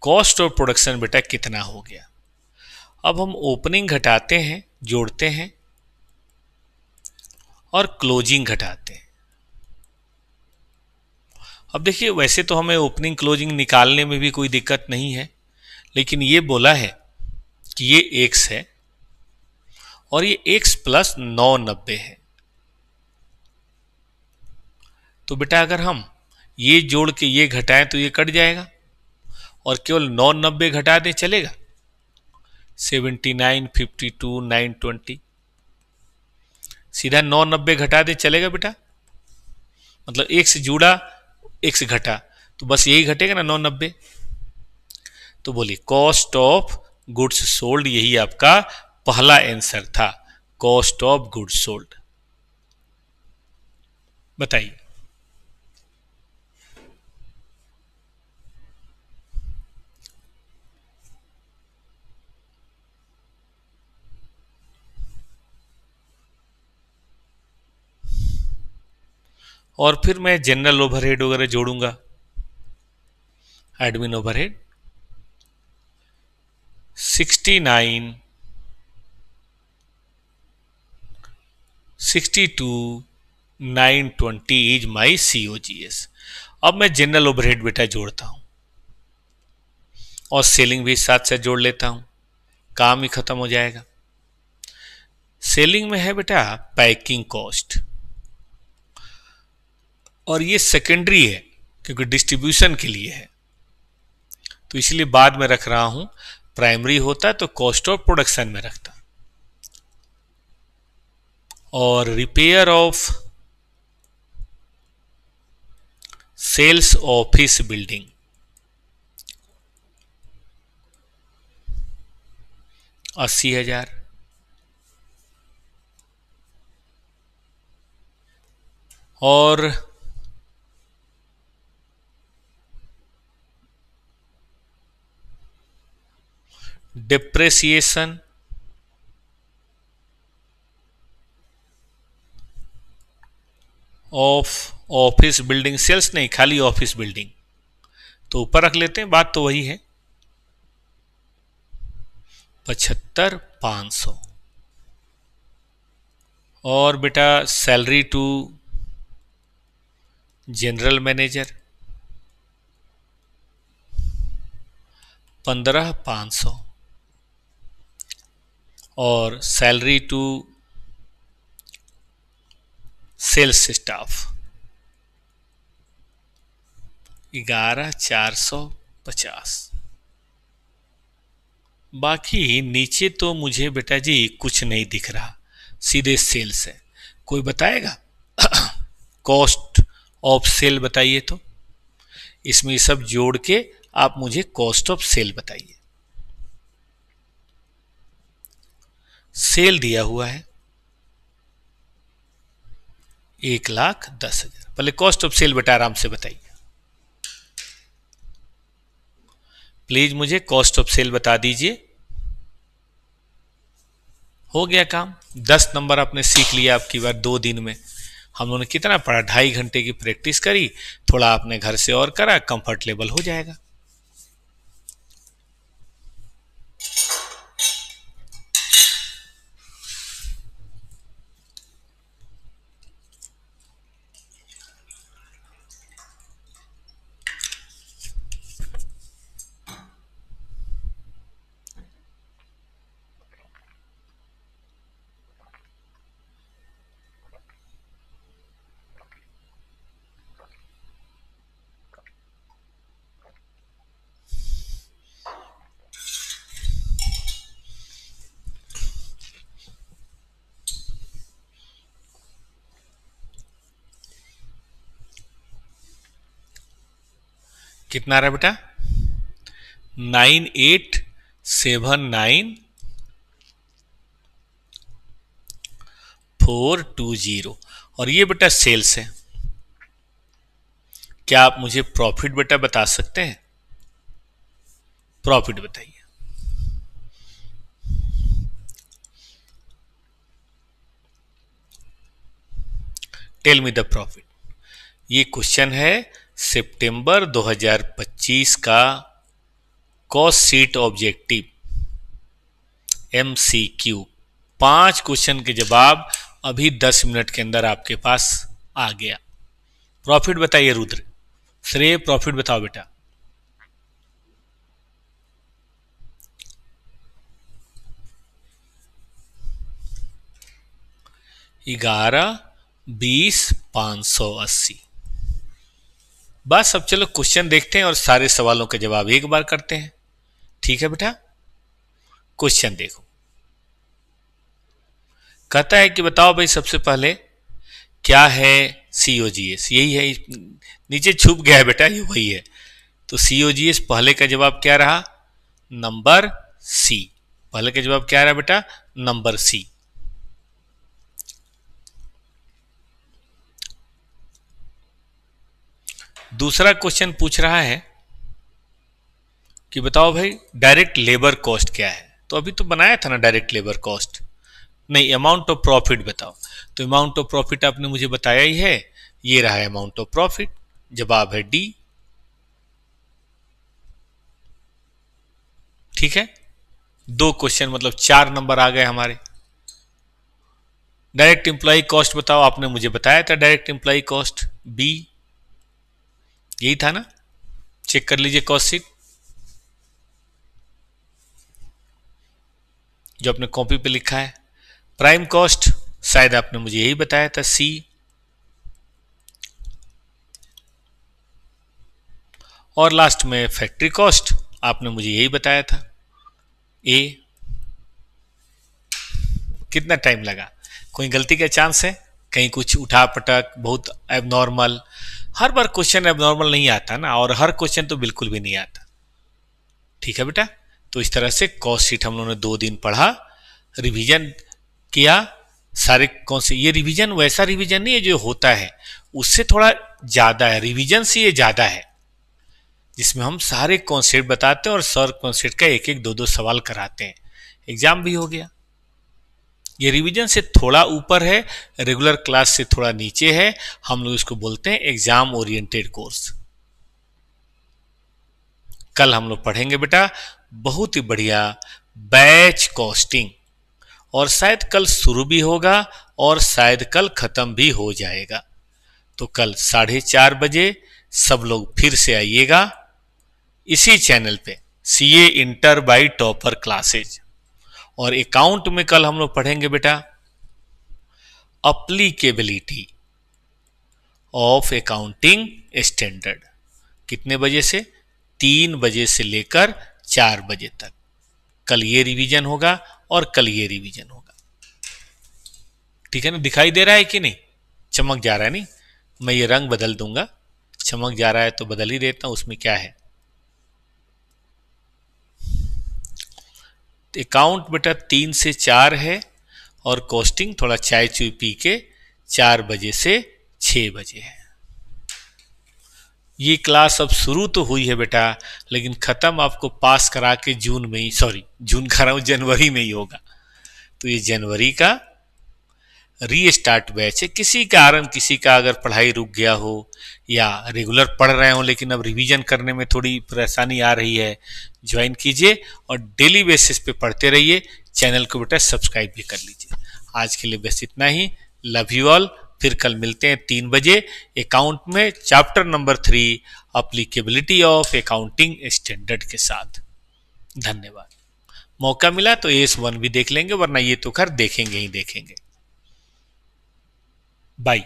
कॉस्ट ऑफ प्रोडक्शन बेटा कितना हो गया। अब हम ओपनिंग घटाते हैं, जोड़ते हैं, और क्लोजिंग घटाते हैं। अब देखिए वैसे तो हमें ओपनिंग क्लोजिंग निकालने में भी कोई दिक्कत नहीं है, लेकिन ये बोला है कि ये x है और ये x + 990 है। तो बेटा अगर हम ये जोड़ के ये घटाएं तो ये कट जाएगा, और केवल 990 घटा दें चलेगा। 79, 52, 920, सीधा 990 घटा दें चलेगा बेटा? मतलब एक से जुड़ा एक से घटा, तो बस यही घटेगा ना 990। तो बोलिए कॉस्ट ऑफ गुड्स सोल्ड, यही आपका पहला आंसर था, कॉस्ट ऑफ गुड्स सोल्ड। बताइए। और फिर मैं जनरल ओवरहेड वगैरह जोड़ूंगा, admin overhead 69, 62, 920 is my COGS। अब मैं जनरल ओवरहेड बेटा जोड़ता हूं और सेलिंग भी साथ साथ जोड़ लेता हूं, काम ही खत्म हो जाएगा। सेलिंग में है बेटा पैकिंग कॉस्ट, और ये सेकेंडरी है क्योंकि डिस्ट्रीब्यूशन के लिए है, तो इसलिए बाद में रख रहा हूं। प्राइमरी होता तो कॉस्ट ऑफ प्रोडक्शन में रखता। और repair of sales office building 80,000। और depreciation of office building, sales नहीं खाली ऑफिस बिल्डिंग, तो ऊपर रख लेते हैं, बात तो वही है, 75,500। और बेटा सैलरी टू जनरल मैनेजर 15,500, और सैलरी टू सेल्स स्टाफ 11,450। बाकी नीचे तो मुझे बेटा जी कुछ नहीं दिख रहा, सीधे सेल्स है। कोई बताएगा? कॉस्ट ऑफ सेल बताइए तो, इसमें सब जोड़ के आप मुझे कॉस्ट ऑफ सेल बताइए। सेल दिया हुआ है 1,10,000। पहले कॉस्ट ऑफ सेल बेटा आराम से बताइए, प्लीज मुझे कॉस्ट ऑफ सेल बता दीजिए। हो गया काम, 10 नंबर आपने सीख लिया आपकी बार 2 दिन में। हम लोगों ने कितना पढ़ा, 2.5 घंटे की प्रैक्टिस करी, थोड़ा आपने घर से और करा, कंफर्टेबल हो जाएगा। कितना रहा बेटा? 9879,420। और ये बेटा सेल्स है। क्या आप मुझे प्रॉफिट बेटा बता सकते हैं? प्रॉफिट बताइए। Tell me the profit. ये क्वेश्चन है सितंबर 2025 का cost sheet objective MCQ। 5 question के जवाब अभी 10 मिनट के अंदर आपके पास आ गया। प्रॉफिट बताइए रुद्र, श्रेय प्रॉफिट बताओ बेटा। ग्यारह 20,580। बस अब चलो क्वेश्चन देखते हैं और सारे सवालों के जवाब एक बार करते हैं। ठीक है बेटा, क्वेश्चन देखो। कहता है कि बताओ भाई सबसे पहले क्या है COGS। यही है, नीचे छुप गया है बेटा, ये वही है। तो COGS पहले का जवाब क्या रहा? Number C. पहले का जवाब क्या रहा बेटा? Number C. दूसरा क्वेश्चन पूछ रहा है कि बताओ भाई डायरेक्ट लेबर कॉस्ट क्या है। तो अभी तो बनाया था ना डायरेक्ट लेबर कॉस्ट। नहीं, अमाउंट ऑफ प्रॉफिट बताओ। तो अमाउंट ऑफ प्रॉफिट आपने मुझे बताया ही है, ये रहा अमाउंट ऑफ प्रॉफिट। जवाब है डी। ठीक है, 2 क्वेश्चन मतलब 4 नंबर आ गए हमारे। डायरेक्ट एम्प्लॉय कॉस्ट बताओ, आपने मुझे बताया था डायरेक्ट एम्प्लॉय कॉस्ट बी, यही था ना। चेक कर लीजिए कॉस्ट शीट जो आपने कॉपी पे लिखा है। प्राइम कॉस्ट शायद आपने मुझे यही बताया था सी। और लास्ट में फैक्ट्री कॉस्ट आपने मुझे यही बताया था ए। कितना टाइम लगा? कोई गलती का चांस है? कहीं कुछ उठा पटक, बहुत एबनॉर्मल? हर बार क्वेश्चन एबनॉर्मल नहीं आता ना, और हर क्वेश्चन तो बिल्कुल भी नहीं आता। ठीक है बेटा, तो इस तरह से कॉस्ट शीट हम लोगों ने 2 दिन पढ़ा, रिवीजन किया सारे। कौन से ये रिवीजन वैसा रिवीजन नहीं है जो होता है, उससे थोड़ा ज्यादा है, रिवीजन से ये ज्यादा है, जिसमें हम सारे कॉन्सेप्ट बताते हैं और सर कॉन्सेप्ट का एक एक 2-2 सवाल कराते हैं। एग्जाम भी हो गया। ये रिवीजन से थोड़ा ऊपर है, रेगुलर क्लास से थोड़ा नीचे है। हम लोग इसको बोलते हैं एग्जाम ओरिएंटेड कोर्स। कल हम लोग पढ़ेंगे बेटा बहुत ही बढ़िया बैच कॉस्टिंग, और शायद कल शुरू भी होगा और शायद कल खत्म भी हो जाएगा। तो कल 4:30 बजे सब लोग फिर से आइएगा इसी चैनल पे, CA inter by topper classes. और अकाउंट में कल हम लोग पढ़ेंगे बेटा अप्लीकेबिलिटी ऑफ अकाउंटिंग स्टैंडर्ड। कितने बजे से? 3 बजे से लेकर 4 बजे तक। कल ये रिवीजन होगा और कल ये रिवीजन होगा। ठीक है ना, दिखाई दे रहा है कि नहीं? चमक जा रहा है नहीं? मैं ये रंग बदल दूंगा, चमक जा रहा है तो बदल ही देता हूं, उसमें क्या है। अकाउंट बेटा 3 से 4 है, और कॉस्टिंग थोड़ा चाय चुई पी के 4 बजे से 6 बजे है। ये क्लास अब शुरू तो हुई है बेटा, लेकिन खत्म आपको पास करा के जून में ही, सॉरी जून कह रहा हूं, जनवरी में ही होगा। तो ये जनवरी का रीस्टार्ट बैच है। किसी कारण किसी का अगर पढ़ाई रुक गया हो या रेगुलर पढ़ रहे हो लेकिन अब रिवीजन करने में थोड़ी परेशानी आ रही है, ज्वाइन कीजिए और डेली बेसिस पे पढ़ते रहिए। चैनल को बेटा सब्सक्राइब भी कर लीजिए। आज के लिए बस इतना ही। Love you all. फिर कल मिलते हैं 3 बजे अकाउंट में chapter number 3 applicability of accounting standard के साथ। धन्यवाद। मौका मिला तो AS1 भी देख लेंगे, वरना ये तो खैर देखेंगे ही देखेंगे। बाय।